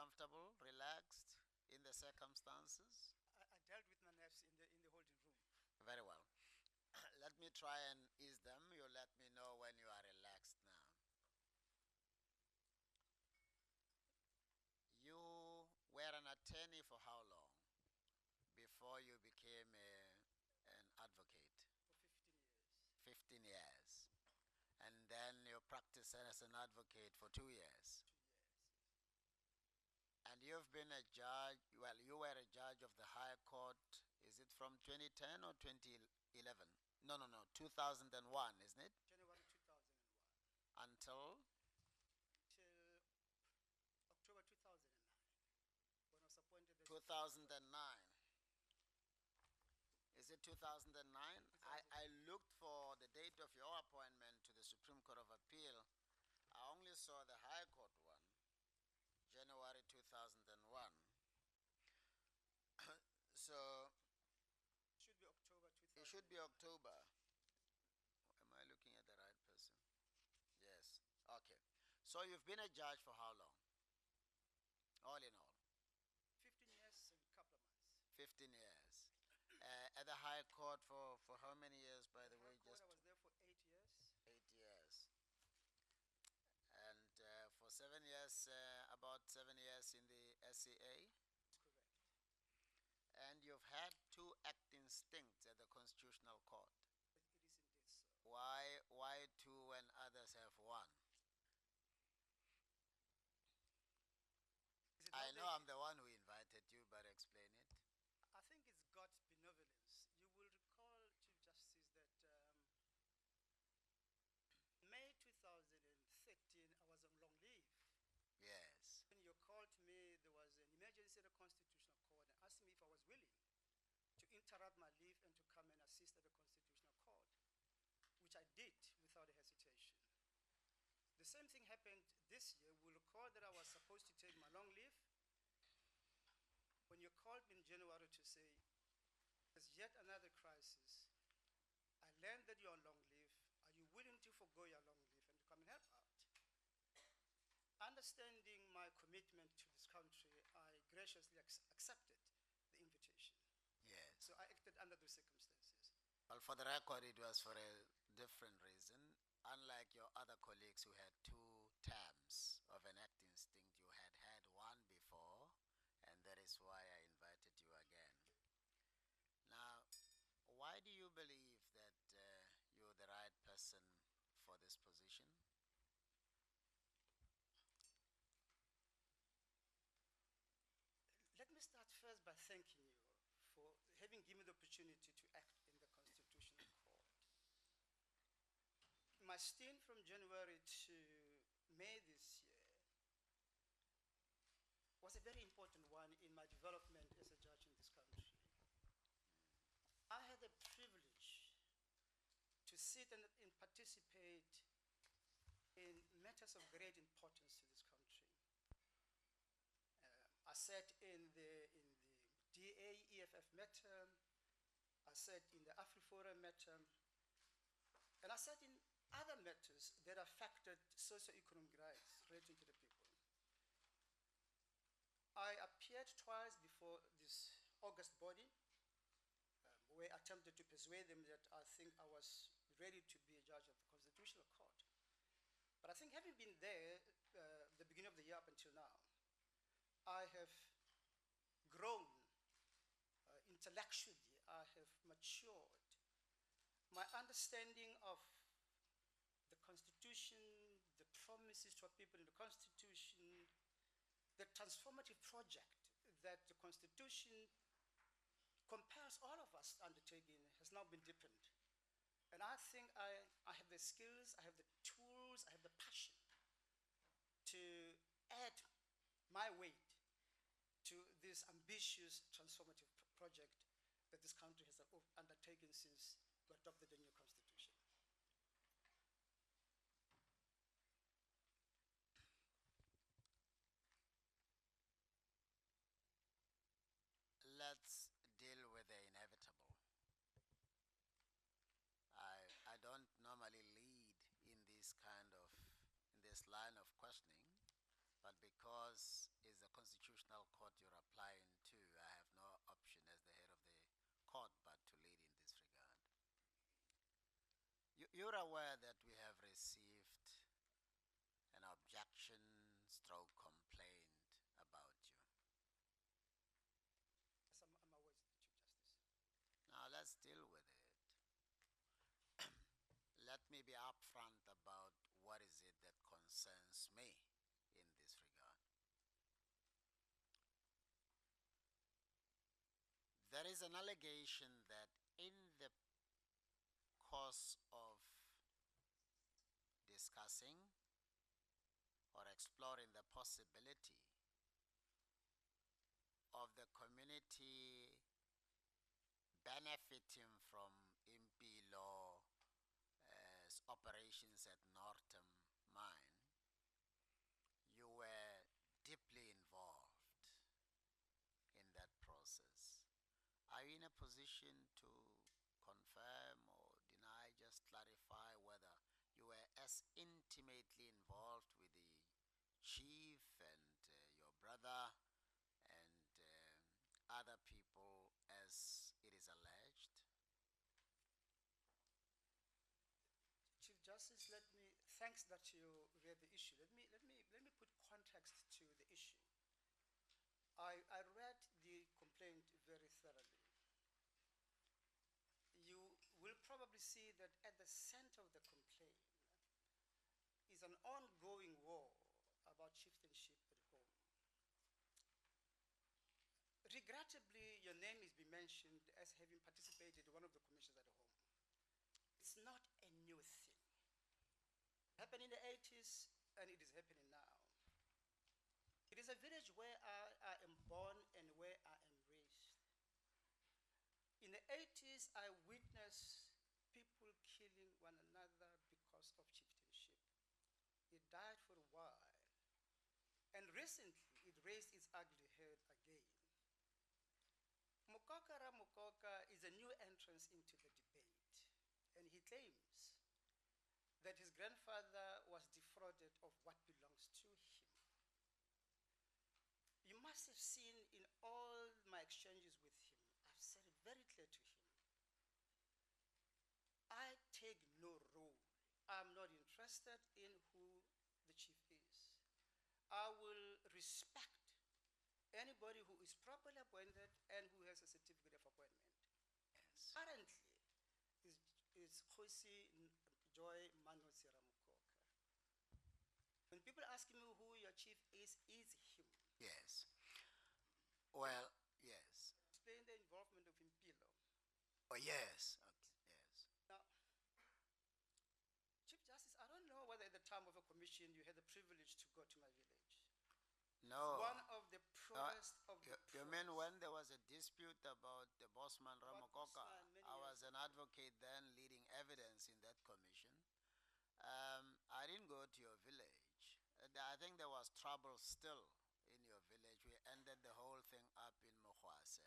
comfortable, relaxed in the circumstances? I dealt with my nerves in the holding room. Very well. Let me try and ease them. You let me know when you are relaxed now. You were an attorney for how long before you became an advocate? For 15 years. 15 years. And then you practiced as an advocate for 2 years. 2 years. And you've been a judge, well, you were a judge of the High Court, is it from 2010 or 2011? No, 2001, isn't it? January 2001 Until till October 2009, when I was appointed as 2009. Is it 2009? I looked for the date of your appointment to the Supreme Court of Appeal. I only saw the High Court one, January 2001. So should be October 2000. it should be October. Am I looking at the right person? Yes. Okay. So you've been a judge for how long? All in all? 15 years and a couple of months. 15 years. At the High Court for how many years, by the way? Just I was there for 8 years. 8 years. And for 7 years, about 7 years in the SCA? That's correct. And you've had 2 acting stints at the Constitutional Court. It is indeed so. Why 2 when others have 1? I know I'm the one who invited you, but explain it. I think it's God's benevolence. You will recall, Chief Justice, that May 2013, I was on long leave. Yes. When you called me, there was an emergency at the Constitutional Court and asked me if I was willing to interrupt my leave and to come and assist at the Constitutional Court, which I did without hesitation. The same thing happened this year. We'll recall that I was supposed to take my long leave. When you called me in January to say, there's yet another crisis, I learned that you're on long leave. Are you willing to forgo your long leave and to come and help out? Understanding my commitment to this country, I graciously accepted the invitation. Yes. So I acted under those circumstances. Well, for the record, it was for a different reason. Unlike your other colleagues who had 2 terms of an acting stint, you had 1 before, and that is why I invited you again. Now, why do you believe that you're the right person for this position? Let me start first by thanking you for having given me the opportunity to act in the Constitutional Court. My stint from January to May this year was a very important one in my development as a judge in this country. I had the privilege to sit and participate in matters of great importance to this country. I sat in the DA-EFF matter, I sat in the AfriForum matter, and I sat in other matters that affected socio-economic rights relating to the people. I appeared twice before this august body, where I attempted to persuade them that I think I was ready to be a judge of the Constitutional Court. But I think having been there the beginning of the year up until now, I have grown intellectually, I have matured. My understanding of the Constitution, the promises to our people in the Constitution, the transformative project that the Constitution compels all of us undertaking has now been deepened. And I think I have the skills, I have the tools, I have the passion to add my weight to this ambitious transformative project that this country has undertaken since we adopted the new constitution. Let's deal with the inevitable. I don't normally lead in this line of questioning, but because it's a constitutional court you're applying to, I have no option as the head of the court but to lead in this regard. You're aware that we have received an objection stroke complaint about you. Yes, I'm aware, Chief Justice. Now let's deal with it. Let me be upfront about what is it that concerns me in this regard. There is an allegation that in the course of discussing or exploring the possibility of the community benefiting from Impilo operations at Northam Mine, you were deeply involved in that process. Are you in a position to confirm or deny, just clarify whether you were as intimately involved with the chief and your brother and other people as it is alleged? Chief Justice, thanks that you read the issue. Let me put context to the issue. I read the complaint very thoroughly. You will probably see that at the center of the complaint is an ongoing war about chieftainship at home. Regrettably, your name is being mentioned as having participated in one of the commissions at home. It's not a new thing. It happened in the 80s and it is happening now. It is a village where I am born and where I am raised. In the 80s, I witnessed people killing one another because of chieftainship. It died for a while. And recently, it raised its ugly head again. Mokoka Ramokoka is a new entrance into the debate. And he claims that his grandfather was defrauded of what belongs to him. You must have seen in all my exchanges with him, I've said it very clear to him. I take no role. I'm not interested in who the chief is. I will respect anybody who is properly appointed and who has a certificate of appointment. Yes. Currently, is Khosi Joy Manosi Ramukoka. When people ask me who your chief is him. Yes. Well, yes. Explain the involvement of Impilo. Oh, yes. Okay. Yes. Now, Chief Justice, I don't know whether at the time of a commission you had the privilege to go to my village. No. One of the poorest of the poorest. You mean when there was a dispute about the Bosman Ramokoka? I was an advocate then leading evidence in that commission. I didn't go to your village. I think there was trouble still in your village. We ended the whole thing up in Mokwase.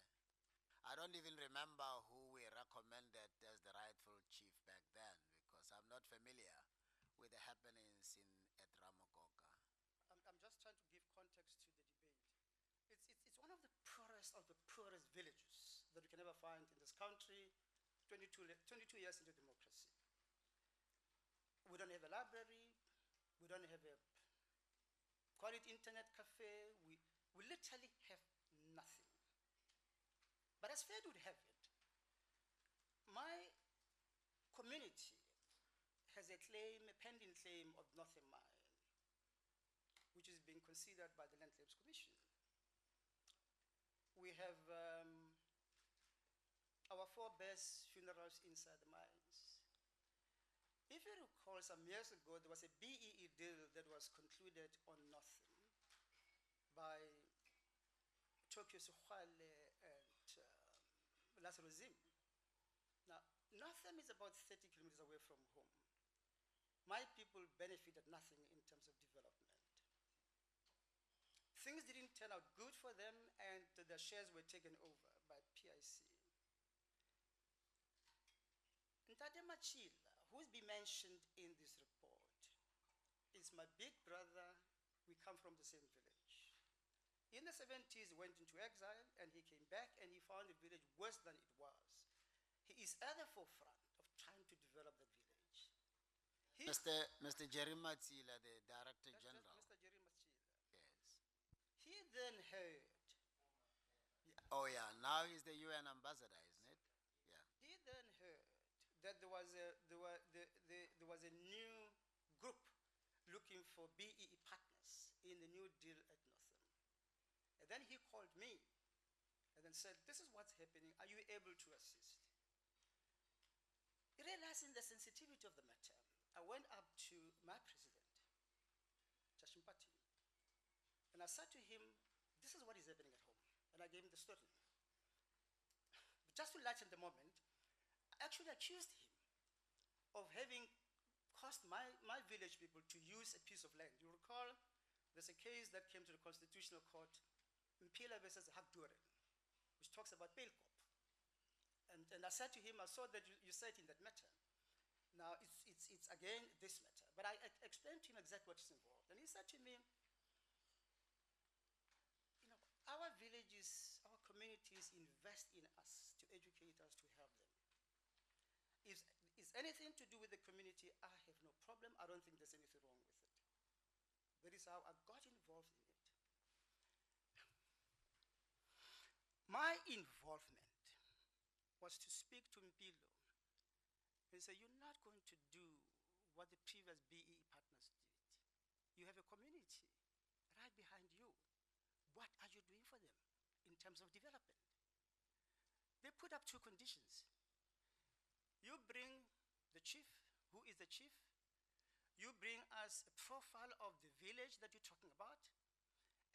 I don't even remember who we recommended as the rightful chief back then because I'm not familiar with the happenings at Ramokoka. I'm just trying to give context to the debate. It's one of the poorest villages that you can ever find in this country, 22 years into democracy. We don't have a library. We don't have a quality internet cafe. We literally have nothing. But as fate would have it, my community has a pending claim of Northam Mine, which is being considered by the Land Claims Commission. We have our forebears' funerals inside the mines. If you recall, some years ago, there was a BEE deal that was concluded on Northam by Tokyo Sukhale and Lazarus Zim. Now, Northam is about 30 kilometers away from home. My people benefited nothing in terms of development. Things didn't turn out good for them, and their shares were taken over by PIC. Ntate Machila, who's been mentioned in this report, is my big brother. We come from the same village. In the 70s, he went into exile and he came back and he found the village worse than it was. He is at the forefront of trying to develop the village. Mr. Jerry Matsila, the Director General. Mr. Jerry Machila. Yes. He then heard, Oh yeah, now he's the UN ambassador, isn't it? Yeah. he then heard that there was a new group looking for BEE partners in the New Deal at Northam. And then he called me and then said, this is what's happening. Are you able to assist? Realizing the sensitivity of the matter, I went up to my president, Chashimpati, and I said to him, this is what is happening at home. And I gave him the story. But just to lighten the moment, I actually accused him of having caused my village people to use a piece of land. You recall, there's a case that came to the Constitutional Court, Mpila versus Hakduren, which talks about Pelkop. And I said to him, I saw that you said in that matter. Now, it's again this matter. But I explained to him exactly what is involved. And he said to me, you know, our villages, our communities invest in us to educate us, to help them. Is anything to do with the community, I have no problem. I don't think there's anything wrong with it. That is how I got involved in it. My involvement was to speak to Mpilo and say, you're not going to do what the previous BEE partners did. You have a community right behind you. What are you doing for them in terms of development? They put up two conditions. You bring the chief, who is the chief. You bring us a profile of the village that you're talking about.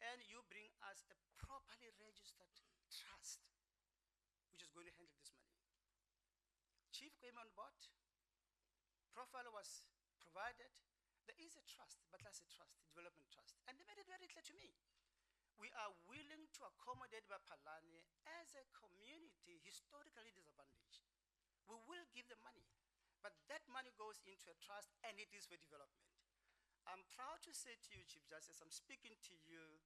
And you bring us a properly registered trust, which is going to handle this money. Chief came on board. Profile was provided. There is a trust, but that's a trust, a development trust. And they made it very clear to me. We are willing to accommodate Bapalani as a community historically disadvantaged. We will give them money, but that money goes into a trust and it is for development. I'm proud to say to you, Chief Justice, I'm speaking to you,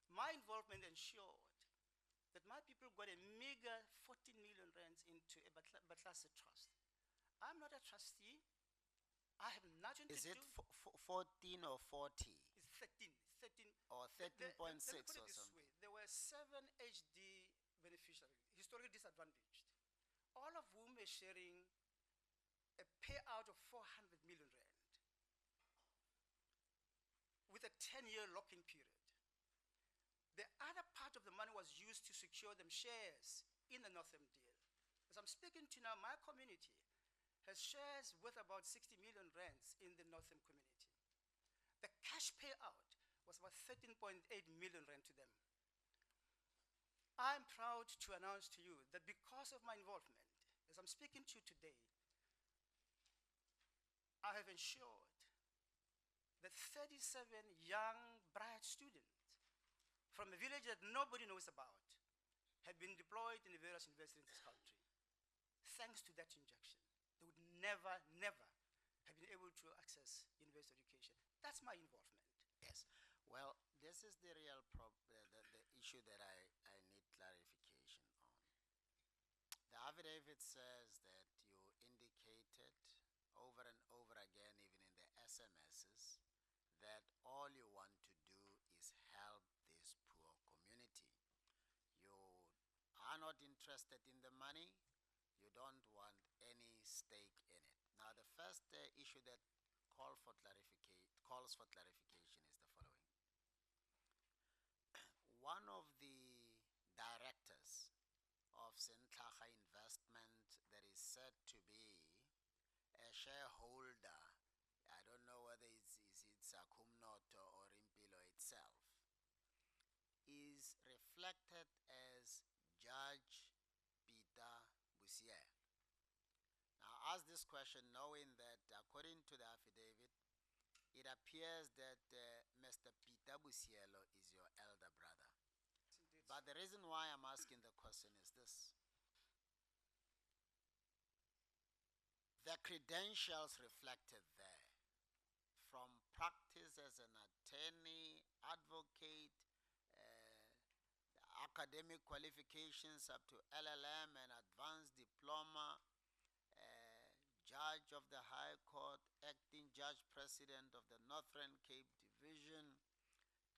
my involvement ensured that my people got a meager 14 million rands into a Batlase trust. I'm not a trustee. I have nothing to do. Is it 14 or 40? It's 13. 13 or 13.6 or something. Way. There were 7 HD beneficiaries, historically disadvantaged, all of whom are sharing a payout of 400 million rand with a 10-year locking period. The other part of the money was used to secure them shares in the Northam deal. As I'm speaking to now, my community has shares worth about 60 million rands in the Northam community. The cash payout was about 13.8 million rand to them. I'm proud to announce to you that because of my involvement, as I'm speaking to you today, I have ensured that 37 young, bright students from a village that nobody knows about have been deployed in the various universities in this country. Thanks to that injection, they would never have been able to access university education. That's my involvement. Yes. Well, this is the real the issue that I need clarification on. The affidavit says that you indicated over and over again, even in the SMSs, that all you want to do is help this poor community. You are not interested in the money. You don't want any stake in it. Now, the first issue that calls for clarification is the following. One of the directors of Sentlhaga Investment that is said to be a shareholder, I don't know whether is it Sakumnoto or Impilo itself, is reflected as Judge Peter Bosielo. Now, I ask this question knowing that according to the affidavit, it appears that Mr. Peter Bosielo is your elder brother. But the reason why I'm asking the question is this. The credentials reflected there, from practice as an attorney, advocate, academic qualifications up to LLM and advanced diploma, Judge of the High Court, Acting Judge President of the Northern Cape Division,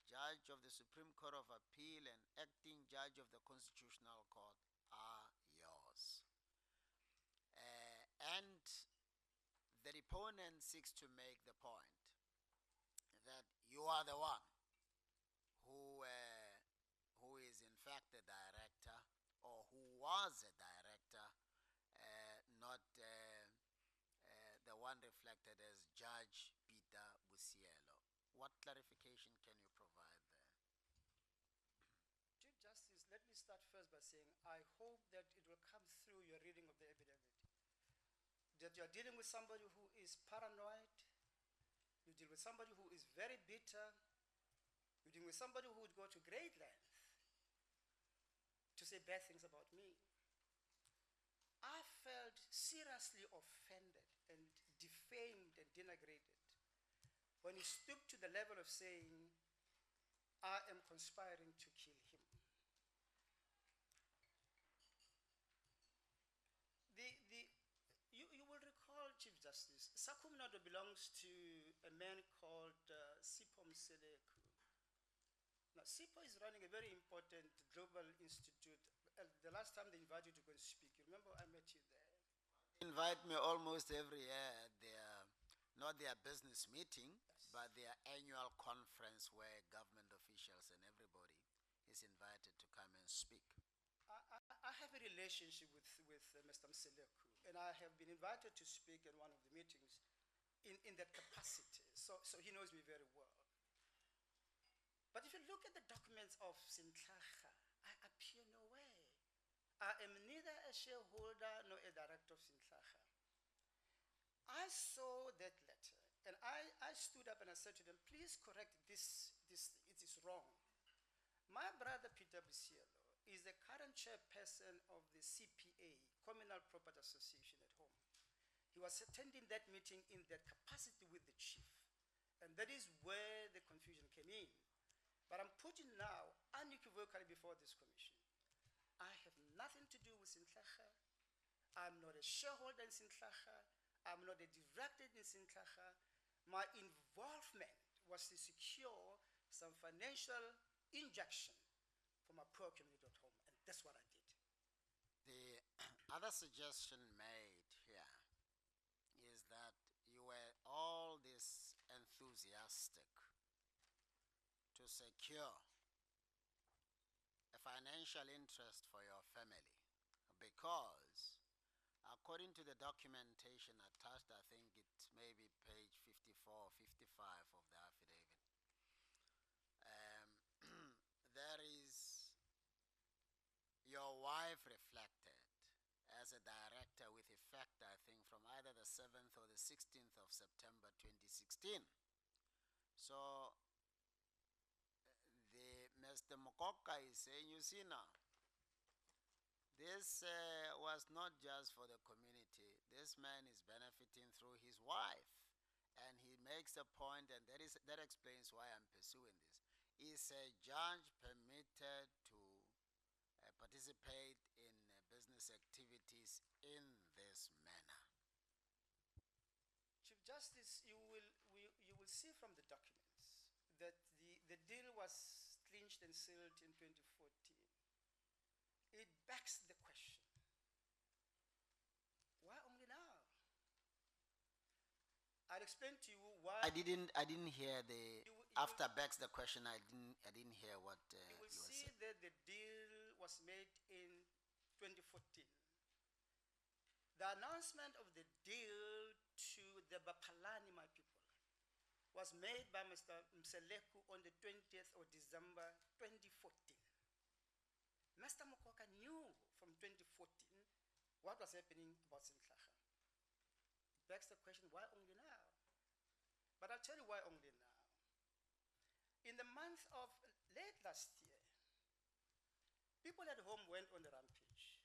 Judge of the Supreme Court of Appeal, and Acting Judge of the Constitutional Court are yours. And the deponent seeks to make the point that you are the one who is in fact the director, or who was a director, not the one reflected as Judge Peter Bosielo. What clarification can you provide there? Chief Justice, let me start first by saying I hope that it will come through your reading of the affidavit that you are dealing with somebody who is paranoid, you deal with somebody who is very bitter, you deal with somebody who would go to great length to say bad things about me. I felt seriously offended and defamed and denigrated when he stooped to the level of saying, I am conspiring to kill him. You will recall, Chief Justice, Sakumnado belongs to a man called Sipho Mseleku. Now, Sipho is running a very important global institute. The last time they invited you to go and speak, you remember I met you there? They invite me almost every year at their, not their business meeting, yes, but their annual conference where government officials and everybody is invited to come and speak. I have a relationship with Mr. Mseleku, and I have been invited to speak in one of the meetings in that capacity, so he knows me very well. But if you look at the documents of Sintlhaga, I appear nowhere. I am neither a shareholder nor a director of Sintlhaga. I saw that letter, and I stood up and I said to them, please correct this, it is wrong. My brother Peter Bosielo is the current chairperson of the CPA, Communal Property Association at home. He was attending that meeting in that capacity with the chief, and that is where the confusion came in. But I'm putting now unequivocally before this commission, I have nothing to do with Sintlhaga. I'm not a shareholder in Sintlhaga. I'm not a director in Sintlhaga. My involvement was to secure some financial injection for my poor community at home, and that's what I did. The other suggestion made here is that you were all this enthusiastic to secure a financial interest for your family because, according to the documentation attached, I think it may be page 54 or 55 of the affidavit, there is your wife reflected as a director with effect, I think, from either the 7th or the 16th of September 2016. So Mr. Mokoka is saying, you see now, this was not just for the community. This man is benefiting through his wife. And he makes a point, and that explains why I'm pursuing this. Is a judge permitted to participate in business activities in this manner? Chief Justice, you will see from the documents that the deal was clinched and sealed in 2014. It begs the question, why only now? I'll explain to you why. I didn't hear the after begs the question. I didn't hear what you will you were see saying. that the deal was made in 2014. The announcement of the deal to the Bapalani, my people, was made by Mr. Mseleku on the 20th of December 2014. Mr. Mokoka knew from 2014 what was happening about Sintlhaga. It begs the question, why only now? But I'll tell you why only now. In the month of late last year, people at home went on the rampage.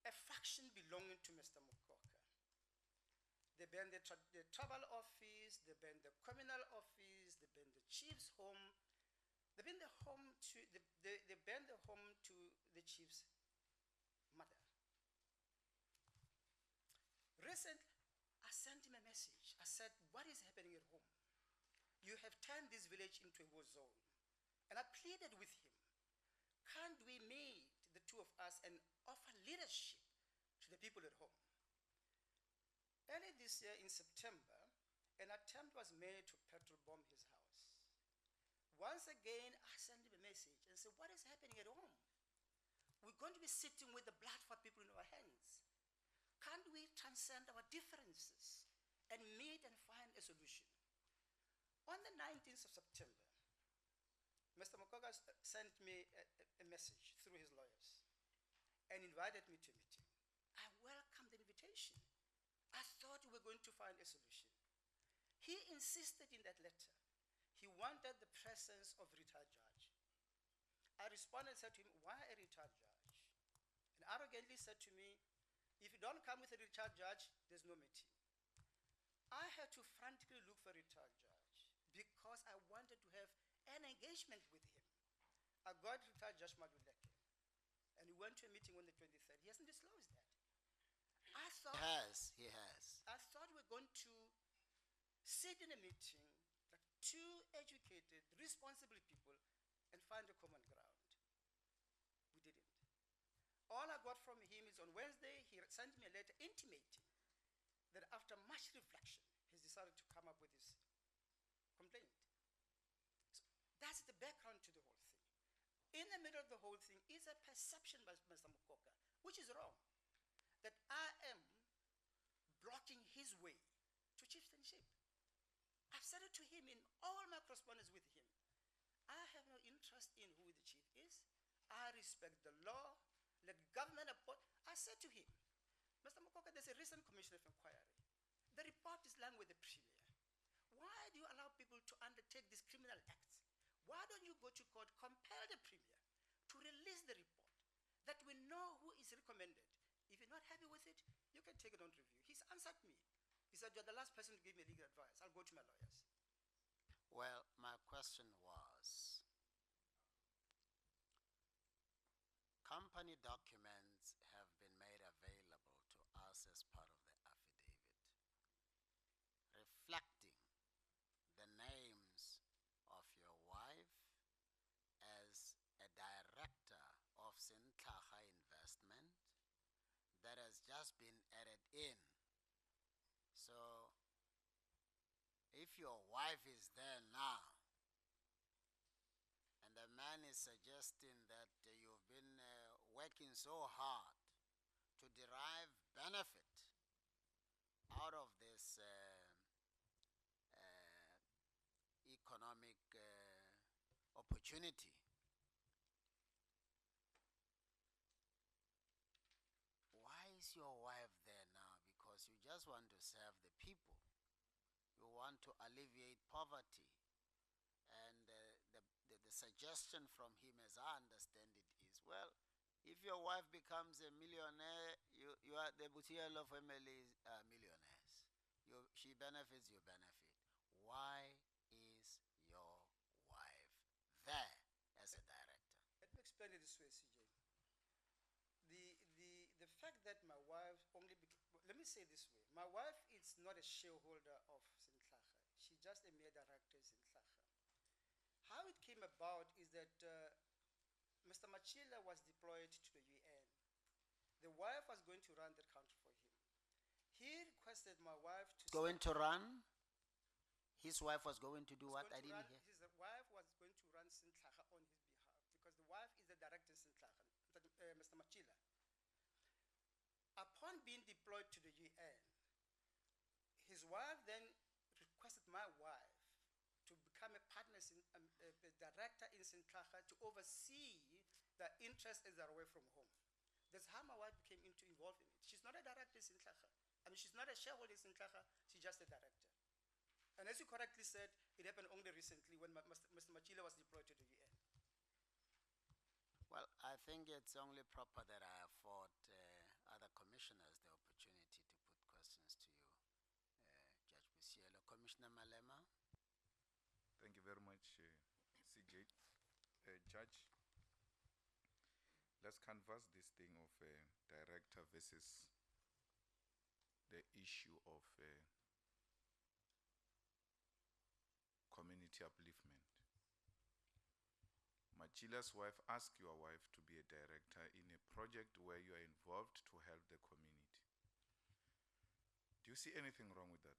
A faction belonging to Mr. Mokoka. They burned the tribal office, they burned the communal office, they burned the chief's home. The They've been the home to they've been the home to the chief's mother. Recently, I sent him a message. I said, "What is happening at home? You have turned this village into a war zone." And I pleaded with him, "Can't we meet, the two of us, and offer leadership to the people at home?" Early this year in September, an attempt was made to petrol bomb his house. Once again, I sent him a message and said, "What is happening at home? We're going to be sitting with the blood for people in our hands. Can't we transcend our differences and meet and find a solution?" On the 19th of September, Mr. Mokoka sent me a message through his lawyers and invited me to a meeting. I welcomed the invitation. I thought we were going to find a solution. He insisted in that letter. He wanted the presence of a retired judge. I responded and said to him, "Why a retired judge?" And arrogantly said to me, "If you don't come with a retired judge, there's no meeting." I had to frantically look for a retired judge because I wanted to have an engagement with him. I got retired Judge Maduleke, and we went to a meeting on the 23rd. He hasn't disclosed that. I thought He has. I thought we were going to sit in a meeting, like two educated, responsible people, and find a common ground. We didn't. All I got from him is on Wednesday, he sent me a letter intimating that after much reflection, he's decided to come up with this complaint. So that's the background to the whole thing. In the middle of the whole thing is a perception by Mr. Mokoka, which is wrong, that I am blocking his way to chieftainship. I've said it to him in all my correspondence with him. I have no interest in who the chief is. I respect the law. Let government appoint. I said to him, "Mr. Mokoka, there's a recent commission of inquiry. The report is lying with the premier. Why do you allow people to undertake these criminal acts? Why don't you go to court, compel the premier to release the report, that we know who is recommended? If you're not happy with it, you can take it on review." He's answered me. He said, "You're the last person to give me legal advice. I'll go to my lawyers." Well, my question was, company documents have been made available to us as part of the affidavit, reflecting the names of your wife as a director of Sintlacha Investment that has just been added in. So, if your wife is there now, and the man is suggesting that you've been working so hard to derive benefit out of this economic opportunity, why is your wife there now? Because you just want to serve the people. You want to alleviate poverty. And the suggestion from him, as I understand it, is, well, if your wife becomes a millionaire, you are the Bosielo family millionaires. She benefits, you benefit. Why is your wife there as a director? Let me explain it this way, CJ. The fact that my wife let me say it this way. My wife is not a shareholder of Sintlacha. She's just a mere director in Sintlacha. How it came about is that Mr. Machila was deployed to the UN. The wife was going to run that country for him. He requested my wife to Going to run? His wife was going to do what? I didn't hear. His wife was going to run Sintlacha on his behalf because the wife is the director in Sintlacha, Mr. Machila. Upon being deployed to the UN, his wife then requested my wife to become a partner, a director in Sintlacha to oversee the interests as they're away from home. That's how my wife became involved in it. She's not a director in Sintlacha. I mean, she's not a shareholder in Sintlacha. She's just a director. And as you correctly said, it happened only recently when Mr. Machila was deployed to the UN. Well, I think it's only proper that I afford other commissioners the opportunity to put questions to you, Judge Bosielo. Commissioner Malema? Thank you very much, CJ. Judge, let's canvass this thing of director versus the issue of community upliftment. Machila's wife asked your wife to be a director in a project where you are involved to help the community. Do you see anything wrong with that?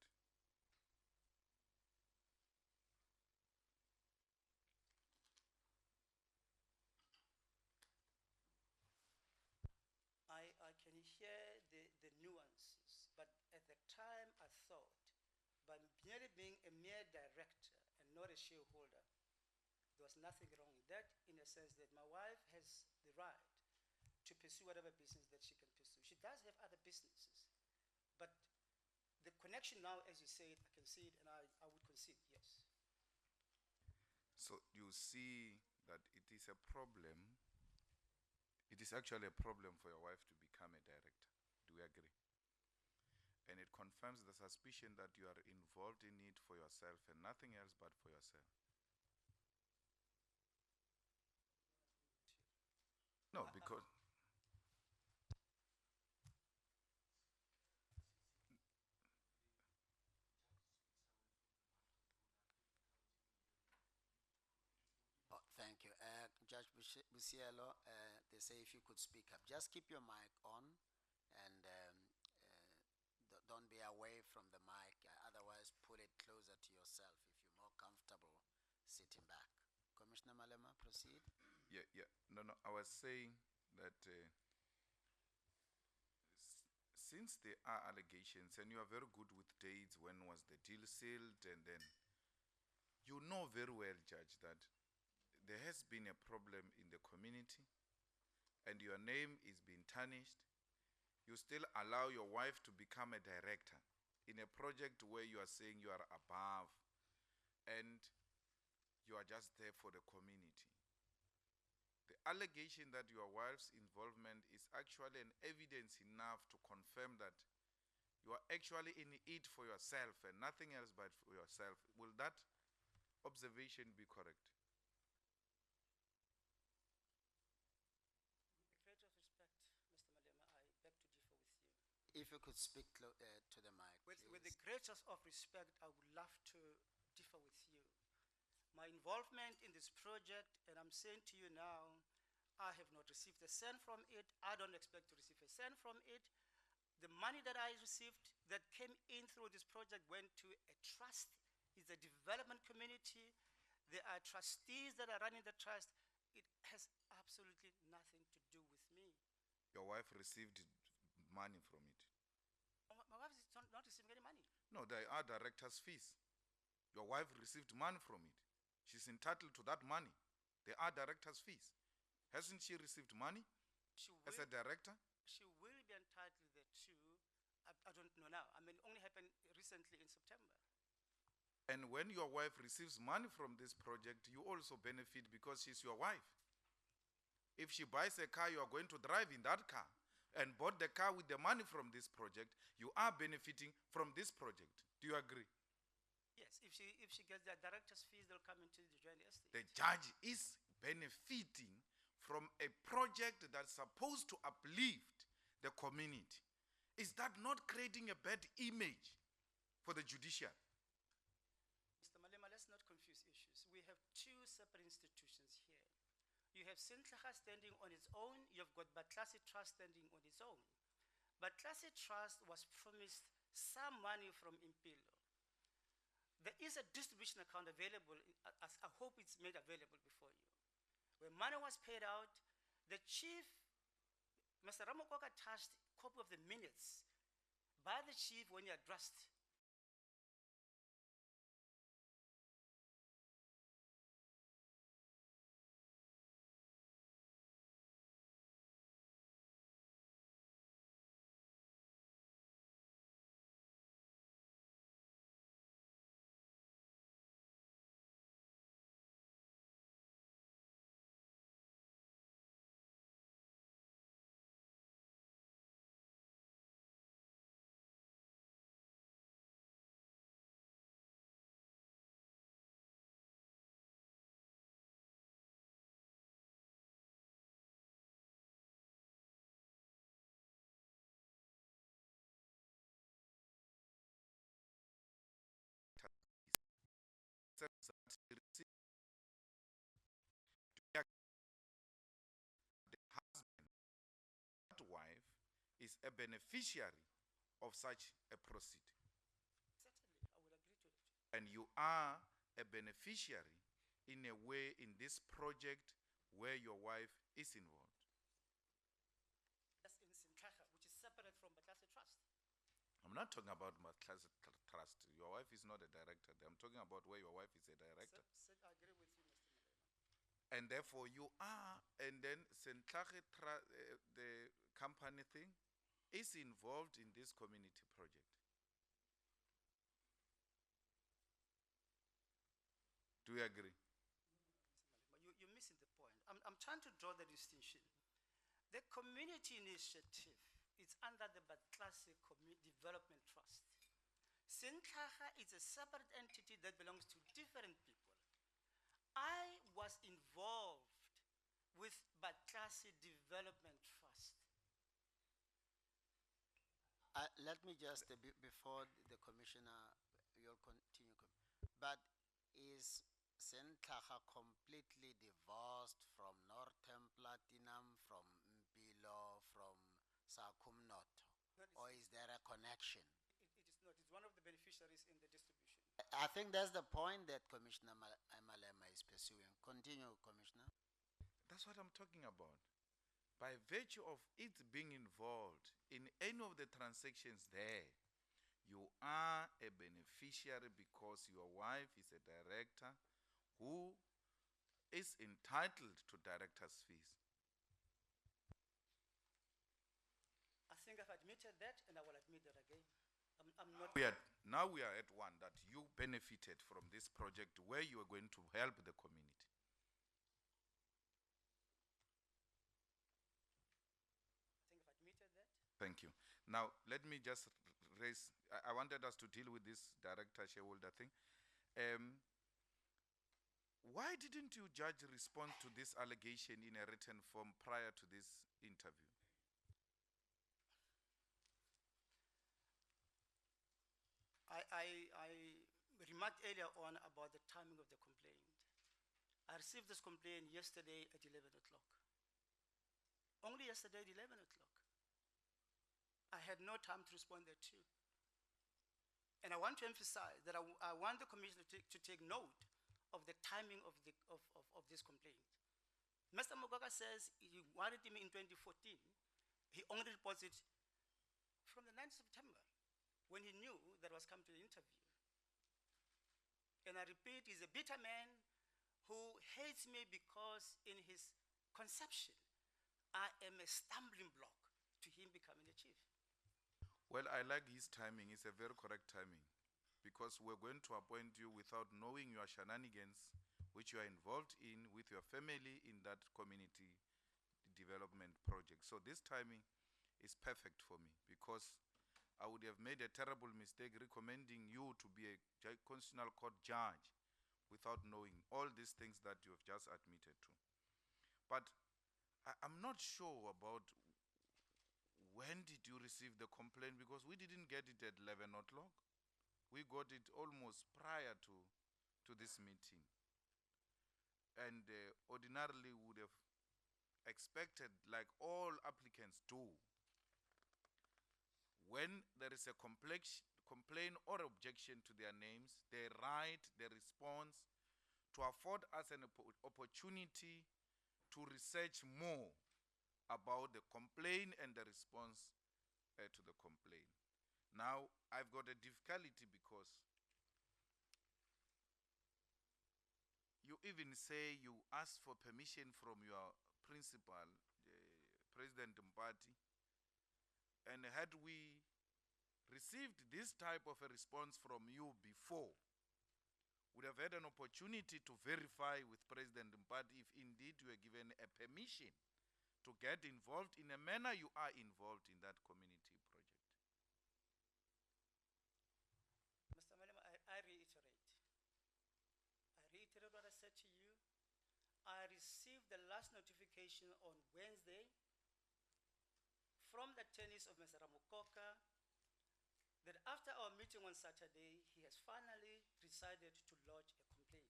I can hear the nuances, but at the time I thought, by merely being a mere director and not a shareholder, there was nothing wrong with that, in a sense that my wife has the right to pursue whatever business that she can pursue. She does have other businesses, but the connection now, as you say it, I can see it, and I would concede, yes. So you see that it is a problem. It is actually a problem for your wife to become a director. Do we agree? And it confirms the suspicion that you are involved in it for yourself and nothing else but for yourself. No, because Oh, thank you. Judge Bosielo, they say if you could speak up. Just keep your mic on and don't be away from the mic. Otherwise, pull it closer to yourself if you're more comfortable sitting back. Commissioner Malema, proceed. yeah. No. I was saying that since there are allegations and you are very good with dates, when was the deal sealed, and then you know very well, Judge, that there has been a problem in the community and your name is being tarnished, you still allow your wife to become a director in a project where you are saying you are above and you are just there for the community. The allegation that your wife's involvement is actually an evidence enough to confirm that you are actually in it for yourself and nothing else but for yourself. Will that observation be correct? With the greatest respect, Mr. Malema, I beg to differ with you. If you could speak to the mic, With the please. greatest of respect, I would love to differ with you. My involvement in this project, and I'm saying to you now, I have not received a cent from it. I don't expect to receive a cent from it. The money that I received that came in through this project went to a trust. It's a development community. There are trustees that are running the trust. It has absolutely nothing to do with me. Your wife received money from it. My wife is not receiving any money. No, there are director's fees. Your wife received money from it. She's entitled to that money. There are director's fees. Hasn't she received money as a director? She will be entitled thereto. I don't know now. I mean, it only happened recently in September. And when your wife receives money from this project, you also benefit because she's your wife. If she buys a car, you are going to drive in that car and bought the car with the money from this project, you are benefiting from this project. Do you agree? Yes, if she gets the director's fees, they'll come into the joint estate. The judge is benefiting from a project that's supposed to uplift the community. Is that not creating a bad image for the judicial? Mr. Malema, let's not confuse issues. We have two separate institutions here. You have Sintraga standing on its own, you've got Batlasi Trust standing on its own. Batlasi Trust was promised some money from Impilo. There is a distribution account available, I hope it's made available before you. When money was paid out, the chief, Mr. Ramokoka, touched a copy of the minutes by the chief when he addressed accepts that he received the husband, that wife, is a beneficiary of such a proceed. Certainly, I will agree to that. And you are a beneficiary in a way in this project where your wife is involved. That's in Sintraga, which is separate from Batlase Trust. I'm not talking about Matlase Trust. Your wife is not a director. I'm talking about where your wife is a director. I agree with you, Mr. Malema. And therefore you are, and then Sentlage the company thing is involved in this community project. Do you agree? You're missing the point. I'm trying to draw the distinction. The community initiative is under the Batlase Development Trust. Sintraga is a separate entity that belongs to different people. I was involved with Batlase Development Trust. Let me just, before the commissioner, you'll continue. But is Sentlaga completely divorced from Northern Platinum, from Mpilo, from Sakumnoto? Or is there a connection? It is not. It's one of the beneficiaries in the distribution. I think that's the point that Commissioner Malema is pursuing. Continue, Commissioner. That's what I'm talking about. By virtue of it being involved in any of the transactions there, you are a beneficiary because your wife is a director who is entitled to director's fees. I think I've admitted that, and I will admit that again. I'm not. Now we are at one that you benefited from this project where you are going to help the community. I think I've admitted that. Thank you. Now, let me just raise, I wanted us to deal with this director shareholder thing. Why didn't you, Judge, respond to this allegation in a written form prior to this interview? I remarked earlier on about the timing of the complaint. I received this complaint yesterday at 11 o'clock. Only yesterday at 11 o'clock. I had no time to respond there too. And I want to emphasize that I want the commissioner to take note of the timing of this complaint. Mr. Mogoka says he wanted him in 2014. He only reports it from the 9th of September, when he knew that was coming to the interview. And I repeat, he's a bitter man who hates me because in his conception, I am a stumbling block to him becoming a chief. Well, I like his timing. It's a very correct timing because we're going to appoint you without knowing your shenanigans, which you are involved in with your family in that community development project. So this timing is perfect for me because I would have made a terrible mistake recommending you to be a constitutional court judge without knowing all these things that you have just admitted to. But I'm not sure about when did you receive the complaint because we didn't get it at 11 o'clock. We got it almost prior to this meeting. And ordinarily would have expected, like all applicants do, when there is a complaint or objection to their names, they write the response to afford us an opportunity to research more about the complaint and the response to the complaint. Now, I've got a difficulty because you even say you asked for permission from your principal, President Mpati, and had we received this type of a response from you before, would have had an opportunity to verify with President Mpati if indeed you were given a permission to get involved in a manner you are involved in that community project. Mr. Malema, I reiterate. I reiterate what I said to you. I received the last notification on Wednesday from the attorneys of Mr. Ramukoka that after our meeting on Saturday, he has finally decided to lodge a complaint.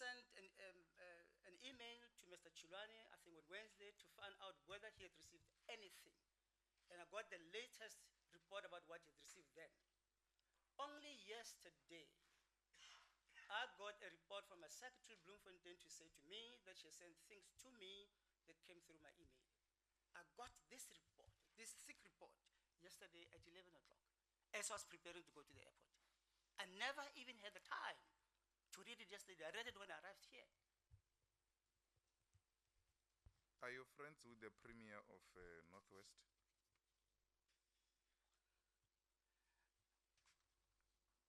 sent an email to Mr. Chulani, I think on Wednesday, to find out whether he had received anything. And I got the latest report about what he had received then. Only yesterday, I got a report from my secretary, Bloemfontein, to say to me that she sent things to me that came through my email. I got this report, this thick report, yesterday at 11 o'clock, as I was preparing to go to the airport. I never even had the time to read it yesterday. I read it when I arrived here. Are you friends with the Premier of Northwest?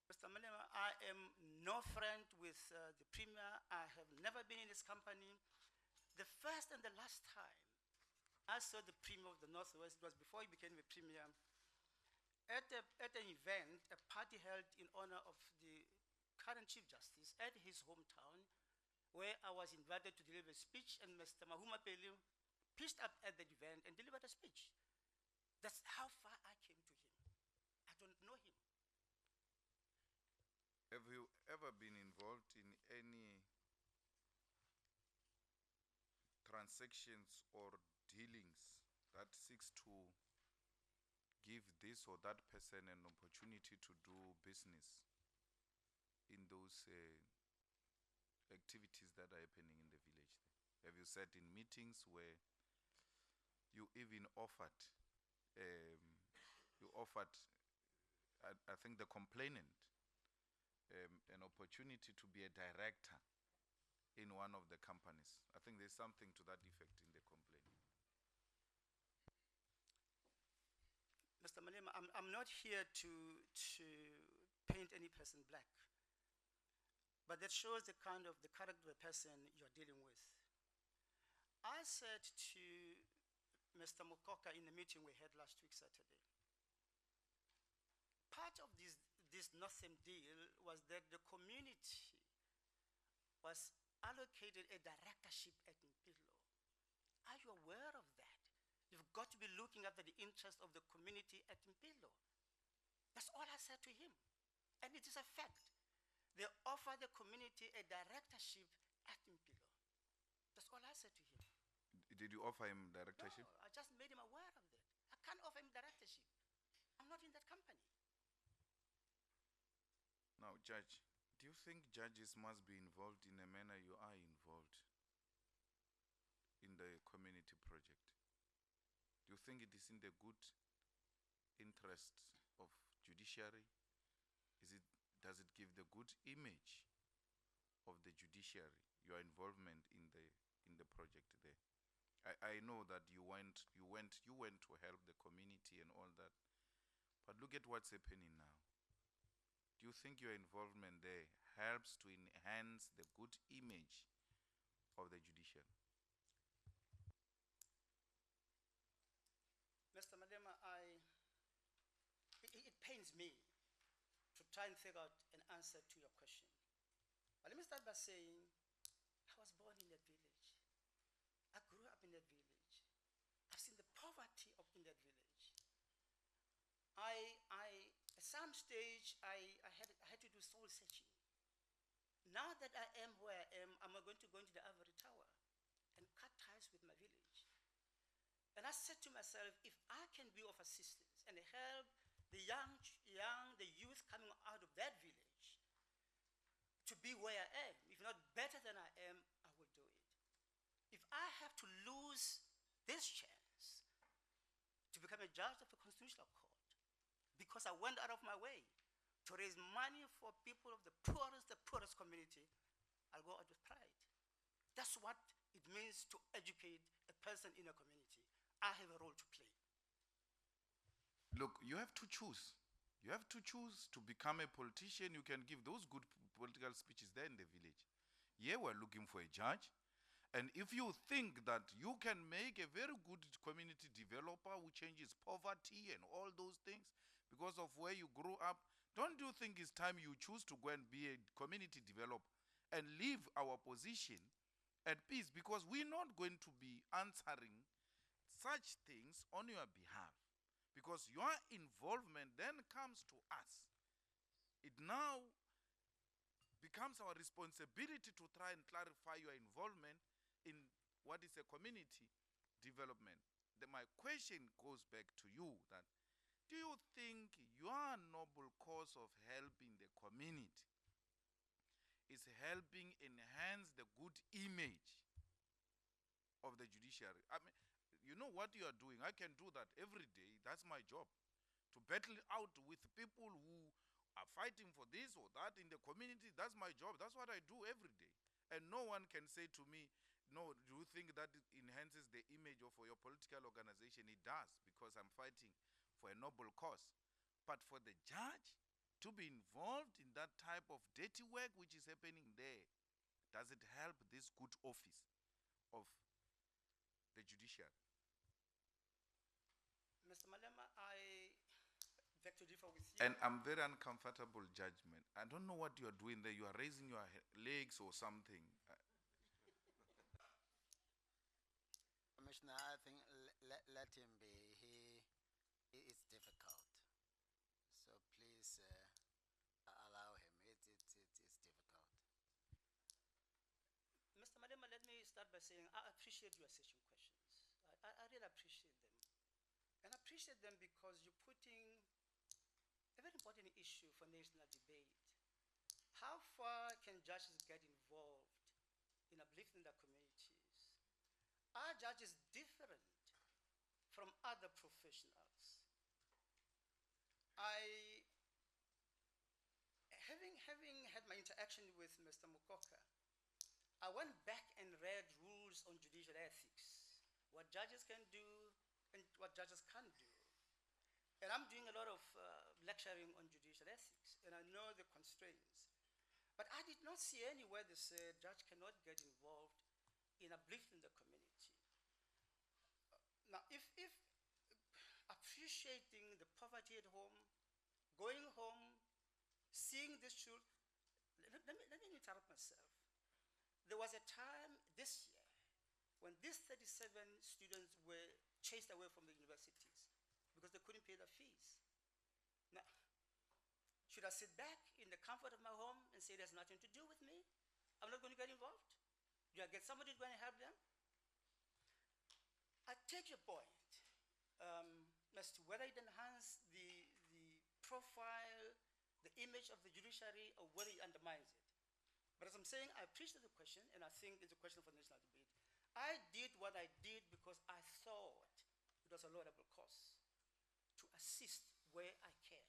Mr. Malema, I am no friend with the Premier. I have never been in his company. The first and the last time I saw the Premier of the Northwest, it was before he became a Premier, at an event, a party held in honor of the current Chief Justice at his hometown, where I was invited to deliver a speech, and Mr. Mahuma Pelu pitched up at that event and delivered a speech. That's how far I came to him. I don't know him. Have you ever been involved in any transactions or dealings that seeks to give this or that person an opportunity to do business in those activities that are happening in the village? Have you sat in meetings where you even offered, I think the complainant, an opportunity to be a director in one of the companies? I think there's something to that effect in the complaint. Mr. Malema, I'm not here to paint any person black, but that shows the kind of the character of the person you're dealing with. I said to Mr. Mokoka in the meeting we had last week, Saturday, part of this Northern deal was that the community was allocated a directorship at Mpilo. Are you aware of that? You've got to be looking after the interest of the community at Mpilo. That's all I said to him. And it is a fact. They offer the community a directorship at Mpilo. That's all I said to him. Did you offer him directorship? No, I just made him aware of that. I can't offer him directorship. I'm not in that company. Now, Judge, do you think judges must be involved in a manner you are involved in the community project? Do you think it is in the good interest of judiciary? Does it give the good image of the judiciary, your involvement in the project there? I know that you went to help the community and all that, but look at what's happening now. Do you think your involvement there helps to enhance the good image of the judiciary? Mr. Malema, it pains me to try and figure out an answer to your question. But let me start by saying, I was born in that village. I grew up in that village. I've seen the poverty in that village. At some stage, I had to do soul searching. Now that I am where I am, I'm going to go into the ivory tower and cut ties with my village. And I said to myself, if I can be of assistance and help the the youth coming out of that village to be where I am, if not better than I am, I will do it. If I have to lose this chance to become a judge of the Constitutional Court because I went out of my way to raise money for people of the poorest community, I'll go out with pride. That's what it means to educate a person in a community. I have a role to play. Look, you have to choose. You have to choose to become a politician. You can give those good political speeches there in the village. Here we're looking for a judge. And if you think that you can make a very good community developer who changes poverty and all those things because of where you grew up, don't you think it's time you choose to go and be a community developer and leave our position at peace? Because we're not going to be answering such things on your behalf, because your involvement then comes to us. It now becomes our responsibility to try and clarify your involvement in what is a community development. My question goes back to you that, do you think your noble cause of helping the community is helping enhance the good image of the judiciary? I mean, you know what you are doing. I can do that every day. That's my job. To battle out with people who are fighting for this or that in the community, that's my job. That's what I do every day. And no one can say to me, no, do you think that it enhances the image of your political organization? It does, because I'm fighting for a noble cause. But for the judge to be involved in that type of dirty work which is happening there, does it help this good office of the judiciary? Mr. Malema, I beg to differ with you. And I'm very uncomfortable judgment. I don't know what you are doing there. You are raising your legs or something. Commissioner, I think let him be. It's difficult. So please allow him. It's difficult. Mr. Malema, let me start by saying I appreciate your session questions. I really appreciate them. And I appreciate them because you're putting a very important issue for national debate. How far can judges get involved in uplifting their communities? Are judges different from other professionals? Having had my interaction with Mr. Mukoka, I went back and read rules on judicial ethics, what judges can do and what judges can't do. And I'm doing a lot of lecturing on judicial ethics, and I know the constraints. But I did not see anywhere that said judge cannot get involved in uplifting the community. Now, if appreciating the poverty at home, going home, seeing this children, let me interrupt myself. There was a time this year when these 37 students were chased away from the universities because they couldn't pay their fees. Now, should I sit back in the comfort of my home and say there's nothing to do with me? I'm not going to get involved? Do I get somebody who's going to help them? I take your point as to whether it enhances the profile, the image of the judiciary, or whether it undermines it. But as I'm saying, I appreciate the question, and I think it's a question for national debate. I did what I did because I thought it was a laudable cause to assist where I can.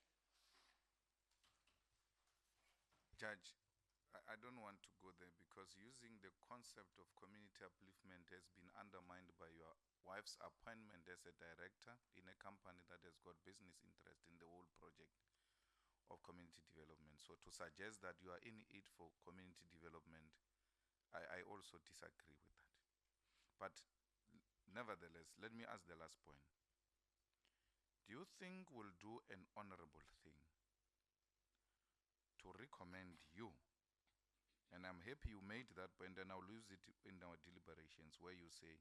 Judge, I don't want to go there because using the concept of community upliftment has been undermined by your wife's appointment as a director in a company that has got business interest in the whole project of community development. So to suggest that you are in it for community development, I also disagree with that. But nevertheless, let me ask the last point. Do you think we'll do an honorable thing to recommend you? And I'm happy you made that point, and I'll use it in our deliberations where you say,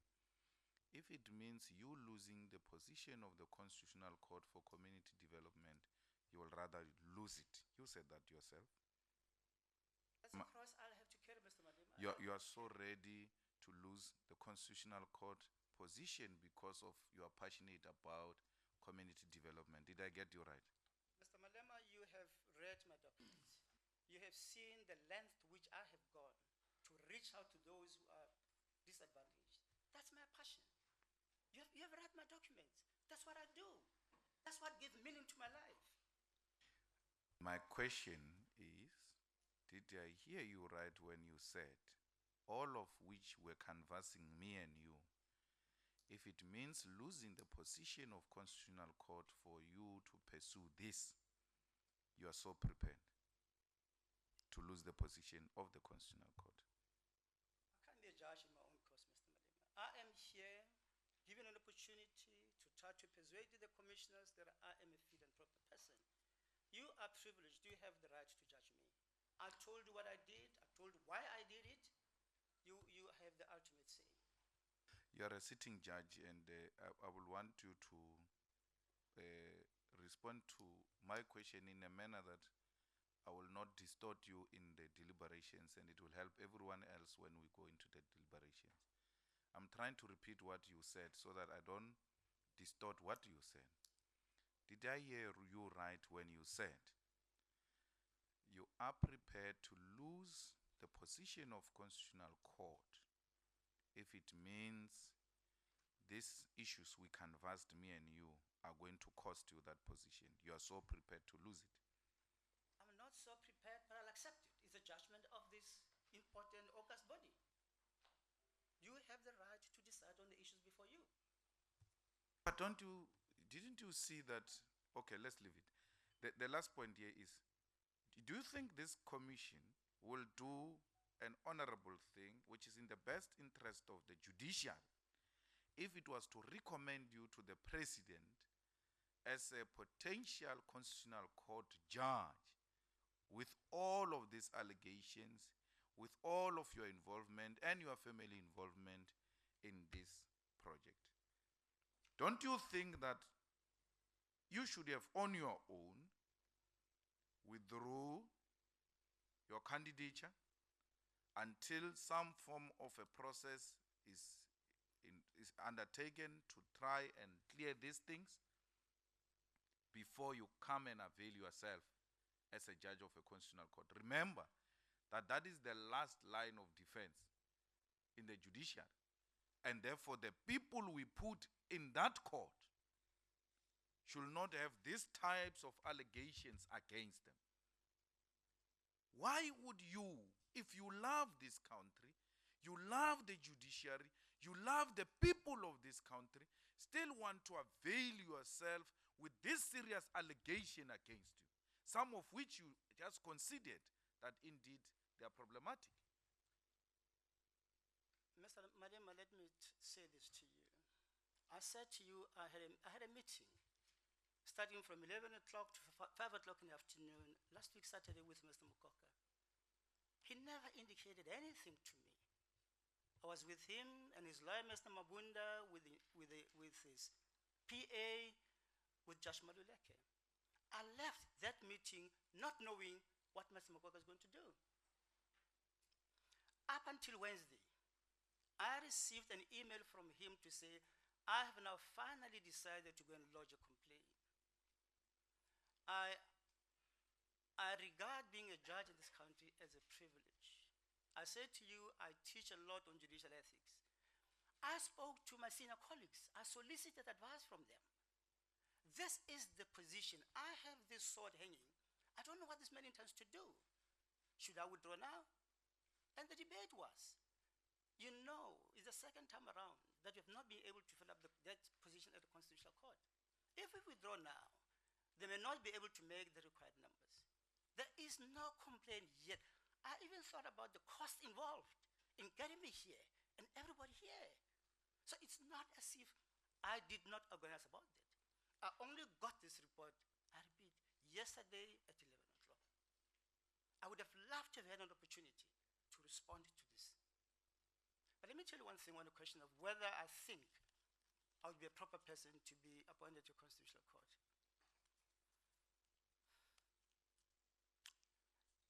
if it means you losing the position of the Constitutional Court for community development, you will rather lose it. You said that yourself. That's a cross I'll have to carry, Mr. Malema. You are so ready to lose the Constitutional Court position because of you are passionate about community development. Did I get you right? Mr. Malema, you have read my documents. You have seen the length to which I have gone to reach out to those who are disadvantaged. That's my passion. You have read my documents. That's what I do. That's what gives meaning to my life. My question is, did I hear you right when you said, all of which were canvassing me and you, if it means losing the position of Constitutional Court for you to pursue this, you are so prepared to lose the position of the Constitutional Court? I can't be a judge in my own cause, Mr. Malema. I am here given an opportunity to try to persuade the commissioners that I am a fit and proper person. You are privileged. You have the right to judge me. I told you what I did. I told you why I did it. You have the ultimate say. You are a sitting judge, and I will want you to respond to my question in a manner that I will not distort you in the deliberations, and it will help everyone else when we go into the deliberations. I'm trying to repeat what you said so that I don't distort what you said. Did I hear you right when you said you are prepared to lose the position of Constitutional Court if it means these issues we canvassed, me and you, are going to cost you that position? You are so prepared to lose it. I'm not so prepared, but I'll accept it. It's a judgment of this important august body. You have the right to decide on the issues before you. But didn't you see that? Okay, let's leave it. The last point here is, do you think this commission will do an honorable thing, which is in the best interest of the judicial, if it was to recommend you to the president as a potential constitutional court judge with all of these allegations, with all of your involvement and your family involvement in this project? Don't you think that you should have on your own withdraw your candidature until some form of a process is undertaken to try and clear these things before you come and avail yourself as a judge of a constitutional court? Remember that that is the last line of defense in the judiciary, and therefore the people we put in that court should not have these types of allegations against them. Why would you, if you love this country, you love the judiciary, you love the people of this country, still want to avail yourself with this serious allegation against you, some of which you just conceded that indeed they are problematic? Mr. Malema, let me say this to you. I said to you, I had a meeting starting from 11 o'clock to 5 o'clock in the afternoon last week Saturday with Mr. Mukoka. He never indicated anything to me. I was with him and his lawyer, Mr. Mabunda, with his PA, with Judge Maluleke. I left that meeting not knowing what Mr. Mukoka is going to do. Up until Wednesday, I received an email from him to say, I have now finally decided to go and lodge a complaint. I regard being a judge in this country as a privilege. I said to you, I teach a lot on judicial ethics. I spoke to my senior colleagues. I solicited advice from them. This is the position. I have this sword hanging. I don't know what this man intends to do. Should I withdraw now? And the debate was, you know, it's the second time around that we have not been able to fill up that position at the Constitutional Court. If we withdraw now, they may not be able to make the required numbers. There is no complaint yet. I even thought about the cost involved in getting me here and everybody here. So it's not as if I did not organize about it. I only got this report, I repeat, yesterday at 11 o'clock. I would have loved to have had an opportunity to respond to this. But let me tell you one thing on the question of whether I think I would be a proper person to be appointed to Constitutional Court.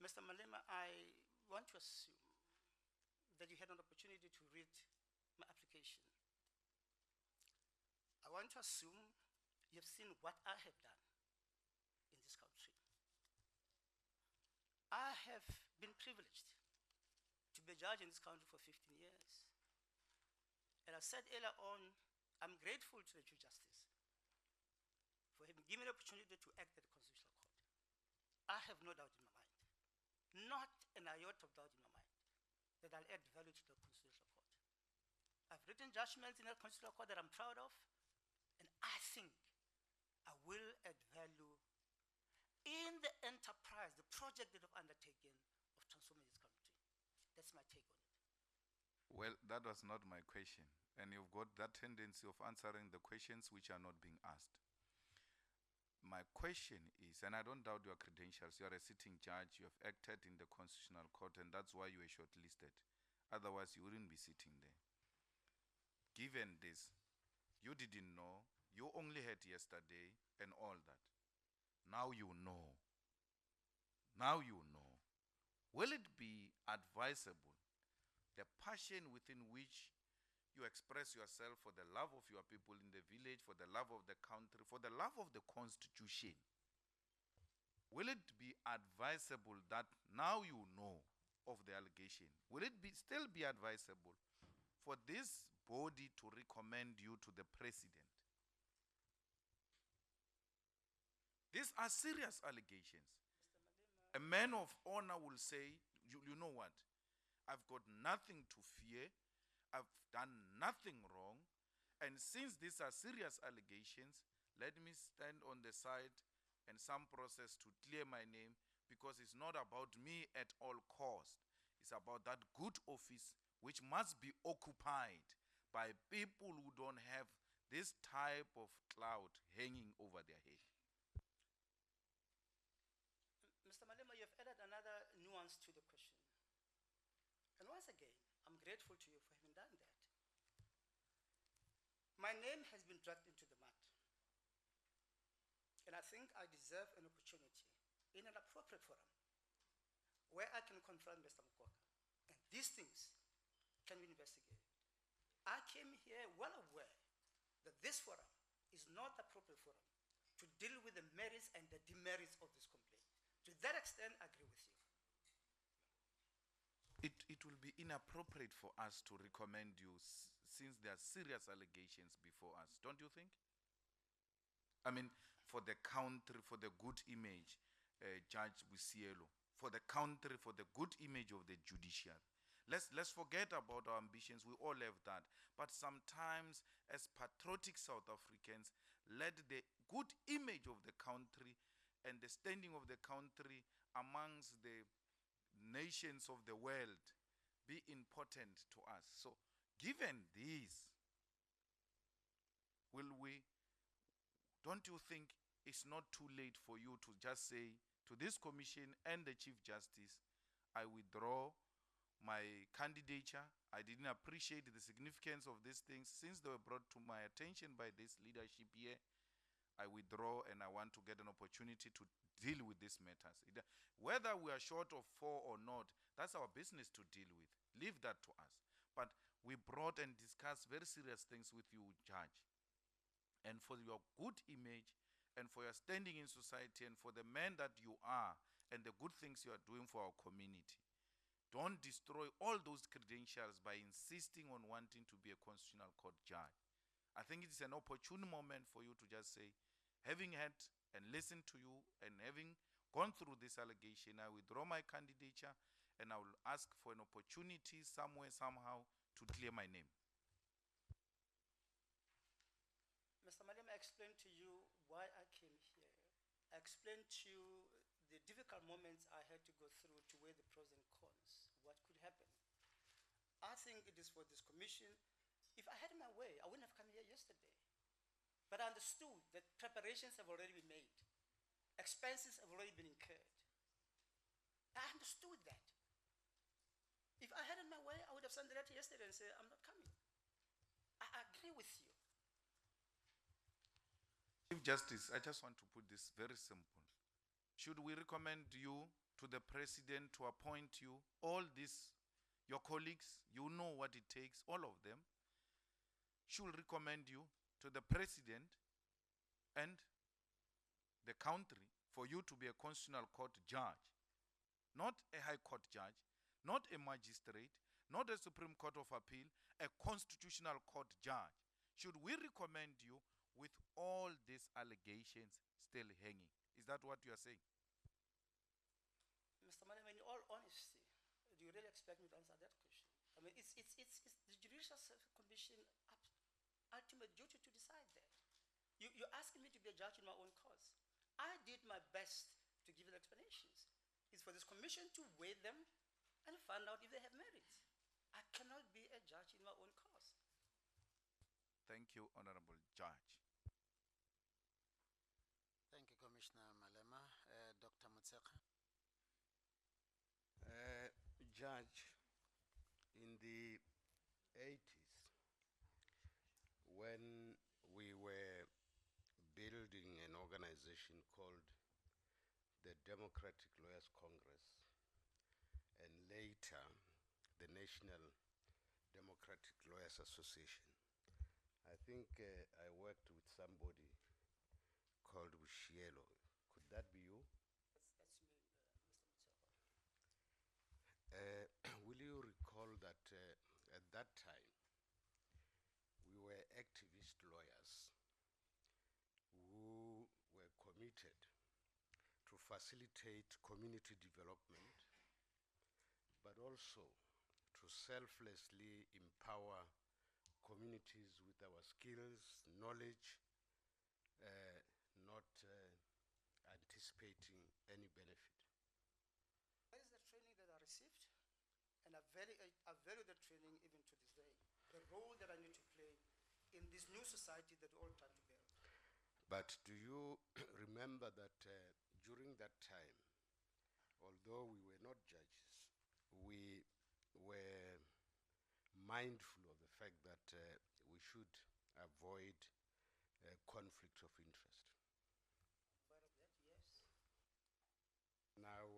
Mr. Malema, I want to assume that you had an opportunity to read my application. I want to assume you have seen what I have done in this country. I have been privileged to be a judge in this country for 15 years. And I said earlier on, I'm grateful to the Chief Justice for having given me the opportunity to act at the Constitutional Court. I have no doubt in my mind, not an iota of doubt in my mind, that I'll add value to the Constitutional Court. I've written judgments in the Constitutional Court that I'm proud of, and I think I will add value in the enterprise, the project that I've undertaken of transforming this country. That's my take on it. Well, that was not my question. And you've got that tendency of answering the questions which are not being asked. My question is, and I don't doubt your credentials, you are a sitting judge, you have acted in the Constitutional Court, and that's why you were shortlisted. Otherwise, you wouldn't be sitting there. Given this, you didn't know, you only heard yesterday and all that. Now you know. now you know. Will it be advisable, the passion within which you express yourself for the love of your people in the village, for the love of the country, for the love of the constitution, will it be advisable that now you know of the allegation, will it still be advisable for this body to recommend you to the president? These are serious allegations. A man of honor will say, you know what? I've got nothing to fear. I've done nothing wrong. And since these are serious allegations, let me stand on the side and some process to clear my name, because it's not about me at all cost. It's about that good office which must be occupied by people who don't have this type of cloud hanging over their head. Mr. Malema, you have added another nuance to the question. And once again, I'm grateful to you for having done that. My name has been dragged into the mud. And I think I deserve an opportunity in an appropriate forum where I can confront Mr. Mkoka. And these things can be investigated. I came here well aware that this forum is not the appropriate forum to deal with the merits and the demerits of this complaint. To that extent, I agree with you. It will be inappropriate for us to recommend you since there are serious allegations before us, don't you think? I mean, for the country, for the good image, Judge Bosielo, for the country, for the good image of the judicial. Let's forget about our ambitions. We all have that. But sometimes, as patriotic South Africans, let the good image of the country and the standing of the country amongst the nations of the world be important to us. So, given these, don't you think it's not too late for you to just say to this commission and the Chief Justice, I withdraw my candidature. I didn't appreciate the significance of these things since they were brought to my attention by this leadership here. I withdraw and I want to get an opportunity to deal with these matters. Whether we are short of 4 or not, that's our business to deal with. Leave that to us. But we brought and discussed very serious things with you, Judge. And for your good image and for your standing in society and for the man that you are and the good things you are doing for our community, don't destroy all those credentials by insisting on wanting to be a constitutional court judge. I think it's an opportune moment for you to just say, having had and listened to you and having gone through this allegation, I withdraw my candidature and I will ask for an opportunity somewhere, somehow, to clear my name. Mr. Malema, I explained to you why I came here. I explained to you the difficult moments I had to go through to weigh the pros and cons, what could happen. I think it is for this commission. If I had my way, I wouldn't have come here yesterday. But I understood that preparations have already been made. Expenses have already been incurred. I understood that. If I had my way, I would have sent a letter yesterday and said, I'm not coming. I agree with you. Chief Justice, I just want to put this very simple. Should we recommend you to the president to appoint you, all these, your colleagues, you know what it takes, all of them, should recommend you to the president and the country for you to be a constitutional court judge, not a high court judge, not a magistrate, not a Supreme Court of Appeal, a constitutional court judge. Should we recommend you with all these allegations still hanging? Is that what you are saying? Mr. Malema, in all honesty, do you really expect me to answer that question? I mean, it's the Judicial Commission ultimate duty to decide that. You're asking me to be a judge in my own cause. I did my best to give you the explanations. It's for this commission to weigh them and find out if they have merit. I cannot be a judge in my own cause. Thank you, Honorable Judge. Thank you, Commissioner Malema. Dr. Mutseka. Judge, in the 80s, when we were building an organization called the the Democratic Lawyers Congress and later the National Democratic Lawyers Association. I think I worked with somebody called Bosielo. Could that be you? That's me, Mr. Will you recall that at that time we were activist lawyers who were committed to facilitate community development, but also to selflessly empower communities with our skills, knowledge, not anticipating any benefit. That is the training that I received, and I value the training even to this day. The role that I need to play in this new society that we're all trying to build. But do you remember that during that time, although we were not judges, we were mindful of the fact that we should avoid conflict of interest? Part of that, yes. Now,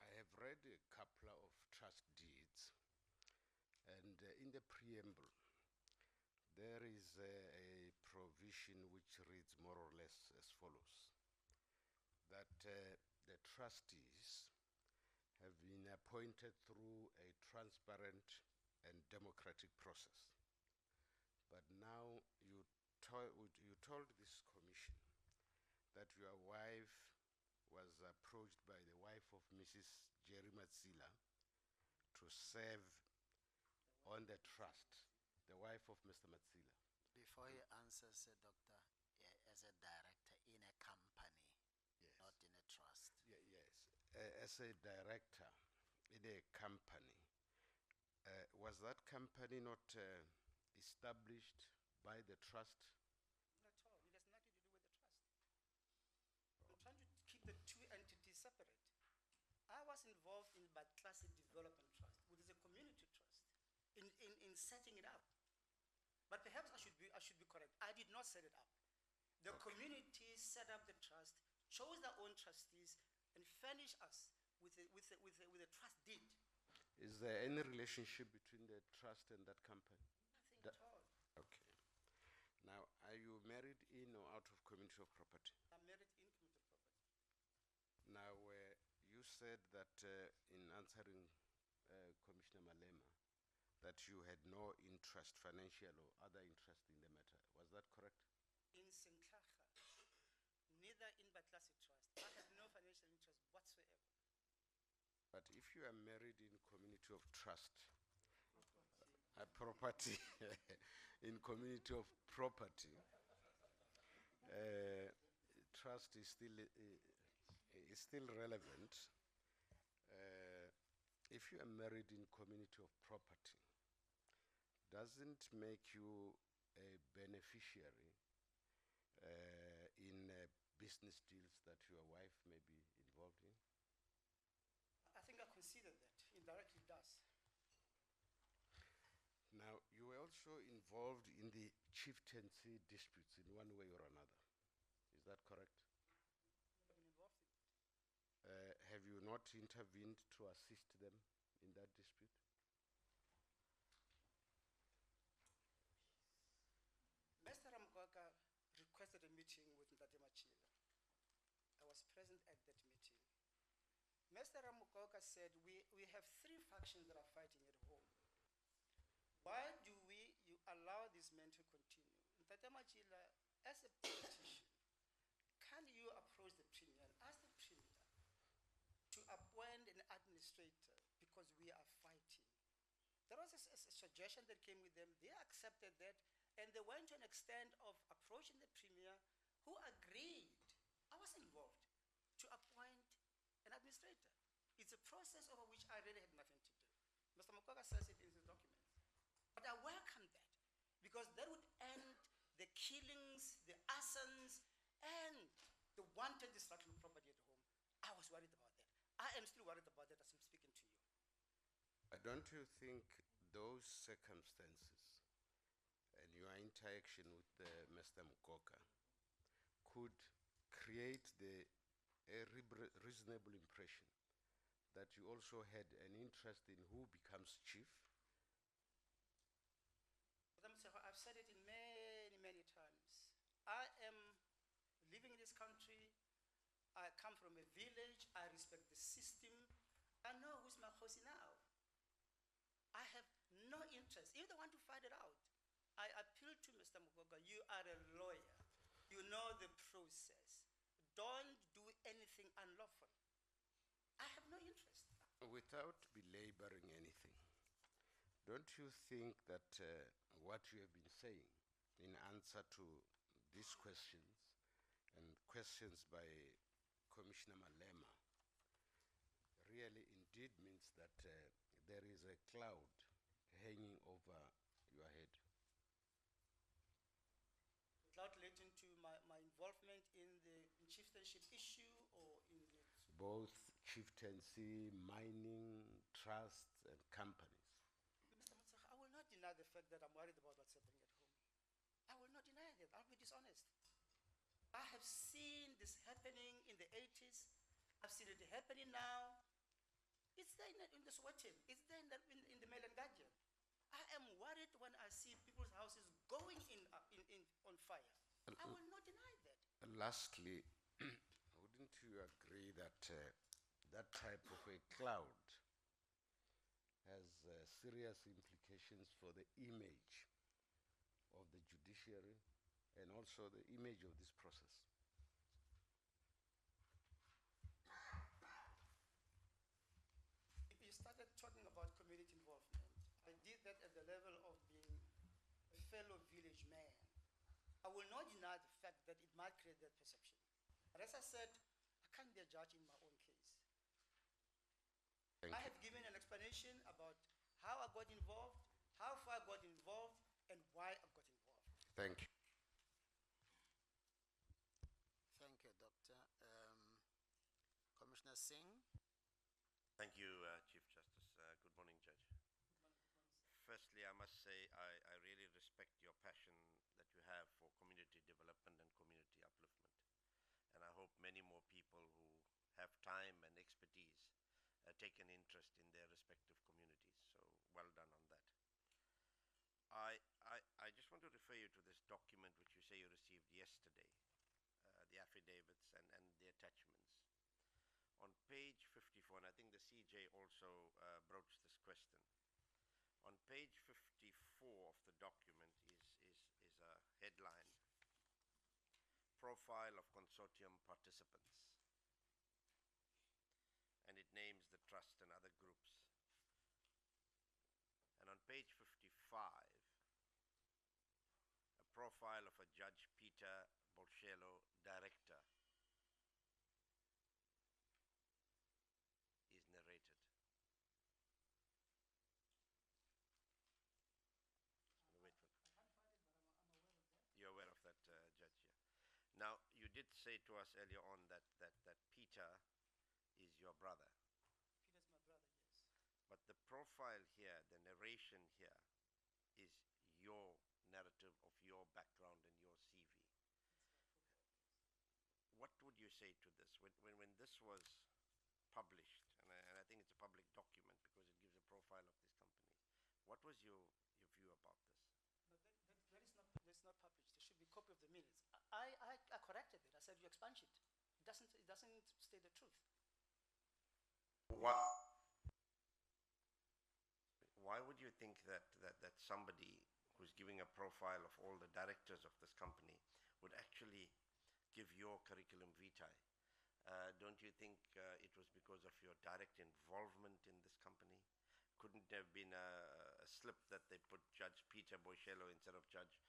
I have read a couple of trust deeds, and in the preamble, there is a provision which reads more or less as follows, that the trustees have been appointed through a transparent and democratic process. But now you told this commission that your wife was approached by the wife of Mrs. Jerry Matsila to serve on the trust, the wife of Mr. Matsila. Before he answers, Doctor, as a director in a company, Yes. not in a trust. Yes. As a director in a company, was that company not established by the trust? Not at all. It has nothing to do with the trust. I'm trying to keep the two entities separate. I was involved in Batlasi Development Trust, which is a community trust, in setting it up. But perhaps I should be correct. I did not set it up. The community set up the trust, chose their own trustees, and furnished us with a trust deed. Is there any relationship between the trust and that company? Nothing at all. Okay. Now, are you married in or out of community of property? I'm married in community property. Now, you said that in answering Commissioner Malema, that you had no interest, financial or other interest in the matter. Was that correct? In Sinklacha, neither in Batlasi Trust. I have no financial interest whatsoever. But if you are married in community of trust, property, in community of property, trust is still relevant. If you are married in community of property, doesn't make you a beneficiary in business deals that your wife may be involved in? I think I considered that. Indirectly does. Now, you were also involved in the chieftaincy disputes in one way or another. Is that correct? I've been involved in it. Have you not intervened to assist them in that dispute? Mr. Ramgoka requested a meeting with Ntate Machila. I was present at that meeting. Mr. Ramgoka said, we have three factions that are fighting at home. Why do you allow these men to continue? Ntate Machila, as a politician, can you approach the Premier and ask the Premier to appoint an administrator because we are fighting? There was a suggestion that came with them. They accepted that, and they went to an extent of approaching the Premier, who agreed, I was involved, to appoint an administrator. It's a process over which I really had nothing to do. Mr. Mukoka says it in his documents. But I welcome that, because that would end the killings, the arsons, and the wanton destruction of property at home. I was worried about that. I am still worried about that as I'm speaking to you. Don't you think those circumstances and your interaction with Mr. Mukoka could create a reasonable impression that you also had an interest in who becomes chief. I've said it in many, many times. I am living in this country. I come from a village. I respect the system. I know who's my host now. I have no interest. If they want to fight it out, I appeal to Mr. Mugoga. You are a lawyer. You know the process. Don't do anything unlawful. I have no interest. Without belaboring anything, don't you think that what you have been saying in answer to these questions and questions by Commissioner Malema really indeed means that there is a cloud hanging over your head? Without relating to my involvement in the chieftainship issue or in the... Both chieftaincy, mining, trusts, and companies. Mr. Mutsaha, I will not deny the fact that I'm worried about what's happening at home. I will not deny that. I'll be dishonest. I have seen this happening in the 80s. I've seen it happening now. It's there in the Swatting. It's there in the Mail and Guardian. I am worried when I see people's houses going on fire. I will not deny that. Lastly, wouldn't you agree that that type of a cloud has serious implications for the image of the judiciary and also the image of this process? You started talking about community involvement. I did that at the level of being a fellow village man. I will not deny the fact that it might create that perception. But as I said, I can't be a judge in my own case. I have given an explanation about how I got involved, how far I got involved, and why I got involved. Thank you. Thank you, Doctor. Commissioner Singh. Thank you, Chief Justice. Good morning, Judge. Firstly, I must say I really respect your passion that you have for community development and community upliftment. And I hope many more people who have time and expertise take an interest in their respective communities. So well done on that. I just want to refer you to this document which you say you received yesterday, the affidavits and the attachments. On page 54, and I think the CJ also broached this question. On page 54 of the document is a headline, Profile of Consortium Participants. And it names the trust and other groups. And on page 55, a profile of a Judge Peter Bosielo, Director, is narrated. Wait for it. You're aware of that, Judge? Yeah. Now, you did say to us earlier on that Peter is your brother. Peter's my brother, yes. But the profile here, the narration here, is your narrative of your background and your CV. What would you say to this? When this was published, and I think it's a public document because it gives a profile of these companies, what was your view about this? But that's not published. There should be a copy of the minutes. I corrected it. I said you expunged it. It doesn't state the truth. Why would you think that somebody who's giving a profile of all the directors of this company would actually give your curriculum vitae? Don't you think it was because of your direct involvement in this company? Couldn't there have been a slip that they put Judge Peter Bosielo instead of Judge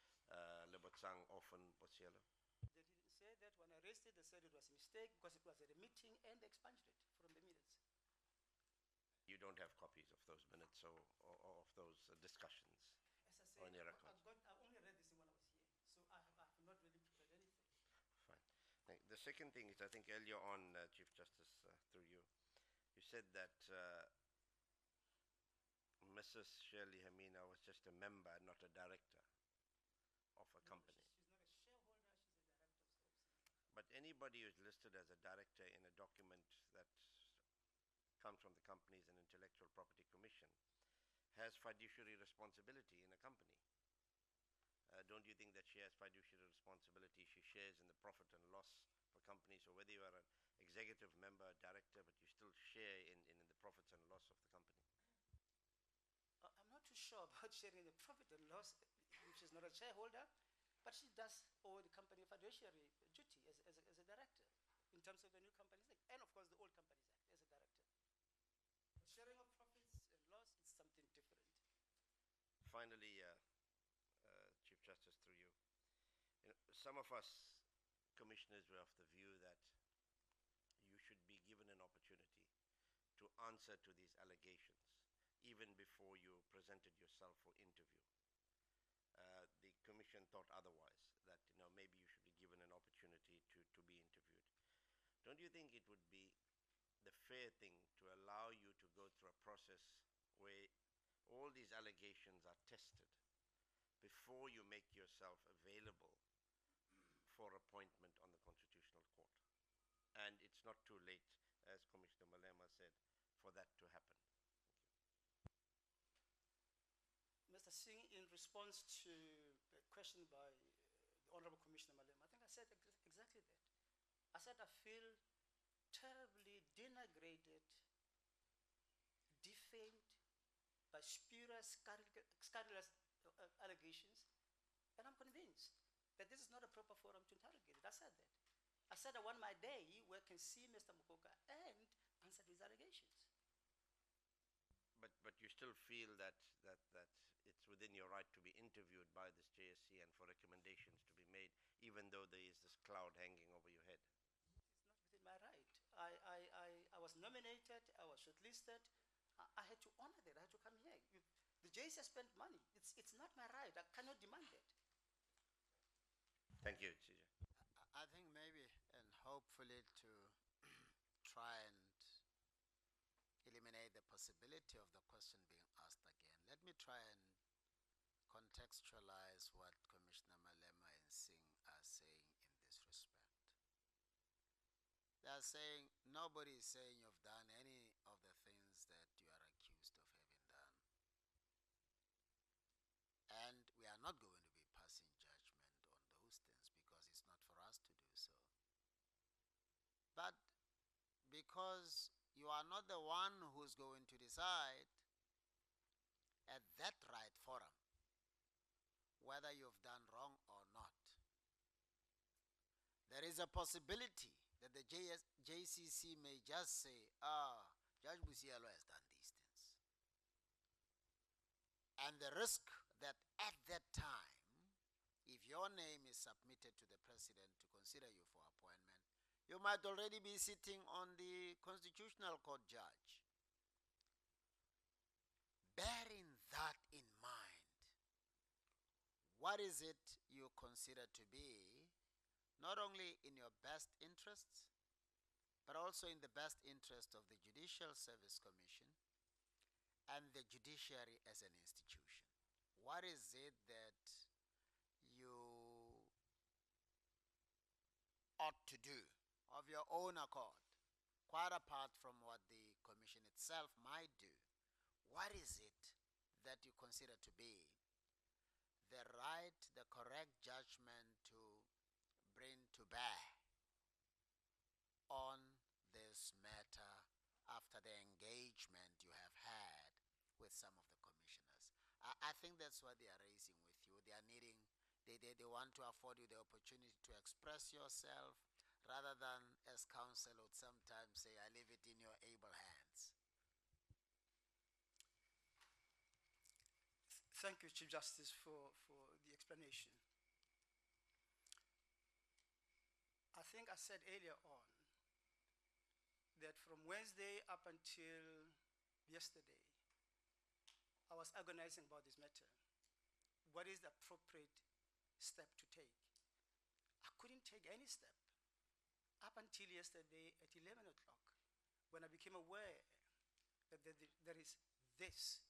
Lebotsang often Bosielo? They didn't say that. When I raised it, they said it was a mistake because it was at a meeting and they expunged it from the minutes. You don't have copies of those minutes or of those discussions? As I on your said, records? I only read this when I was here, so I have not really prepared anything. Fine. The second thing is, I think earlier on, Chief Justice, through you, you said that Mrs. Shirley Hamina was just a member, not a director of a company. She's not a shareholder, she's a director of Stokes. But anybody who's listed as a director in a comes from the Companies and Intellectual Property Commission, has fiduciary responsibility in a company. Don't you think that she has fiduciary responsibility? She shares in the profit and loss of a company. So whether you are an executive member, a director, but you still share in the profits and loss of the company. I'm not too sure about sharing the profit and loss if she's not a shareholder, but she does owe the company fiduciary duty as a director in terms of the New Companies Act and, of course, the Old Companies Act as a director. Sharing of profits and loss is something different. Finally, Chief Justice, through you, some of us commissioners were of the view that you should be given an opportunity to answer to these allegations even before you presented yourself for interview. The commission thought otherwise, that maybe you should be given an opportunity to be interviewed. Don't you think it would be the fair thing to allow you to go through a process where all these allegations are tested before you make yourself available for appointment on the Constitutional Court? And it's not too late, as Commissioner Malema said, for that to happen. Mr. Singh, in response to a question by the Honorable Commissioner Malema, I think I said exactly that. I said I feel terribly denigrated, defamed by spurious, scandalous allegations, and I'm convinced that this is not a proper forum to interrogate it. I said that. I said I want my day where I can see Mr. Mukoka and answer these allegations. But you still feel that it's within your right to be interviewed by this JSC and for recommendations to be made, even though there is this cloud hanging over your head? It's not within my right. I was nominated, I was shortlisted. I had to honor that. I had to come here. The JSC has spent money. It's not my right. I cannot demand that. Thank you, CJ. I think maybe, and hopefully to try and eliminate the possibility of the question being asked again, let me try and contextualize what Commissioner Malema and Singh are saying in this respect. They are saying, nobody is saying you've done any of the things that you are accused of having done. And we are not going to be passing judgment on those things because it's not for us to do so. But because you are not the one who's going to decide at that right forum whether you've done wrong or not, there is a possibility that the JCC may just say, Judge Bosielo has done these things. And the risk that at that time, if your name is submitted to the president to consider you for appointment, you might already be sitting on the Constitutional Court judge. Bearing that in mind, what is it you consider to be not only in your best interests, but also in the best interest of the Judicial Service Commission and the judiciary as an institution? What is it that you ought to do of your own accord, quite apart from what the commission itself might do? What is it that you consider to be the right, the correct judgment to bring to bear on this matter after the engagement you have had with some of the commissioners? I think that's what they are raising with you. They are needing, they want to afford you the opportunity to express yourself rather than, as counsel would sometimes say, I leave it in your able hands. Thank you, Chief Justice, for the explanation. I think I said earlier on that from Wednesday up until yesterday, I was agonizing about this matter. What is the appropriate step to take? I couldn't take any step up until yesterday at 11 o'clock when I became aware that there is this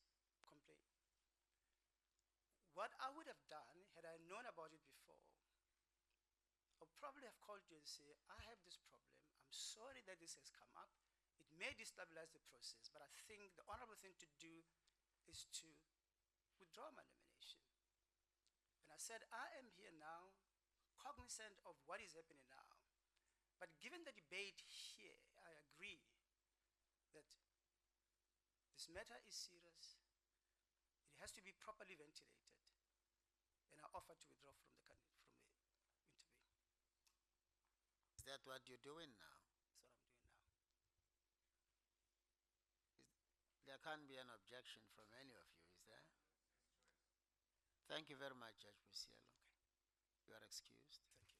complaint. What I would have done had I known about it before, I would probably have called you and say, I have this problem. I'm sorry that this has come up. It may destabilize the process, but I think the honorable thing to do is to withdraw my nomination. And I said, I am here now, cognizant of what is happening now. But given the debate here, I agree that this matter is serious. It has to be properly ventilated. And I offer to withdraw from the interview. Is that what you're doing now? That's what I'm doing now. There can't be an objection from any of you, is there? Thank you very much, Judge Bosielo. You are excused. Thank you.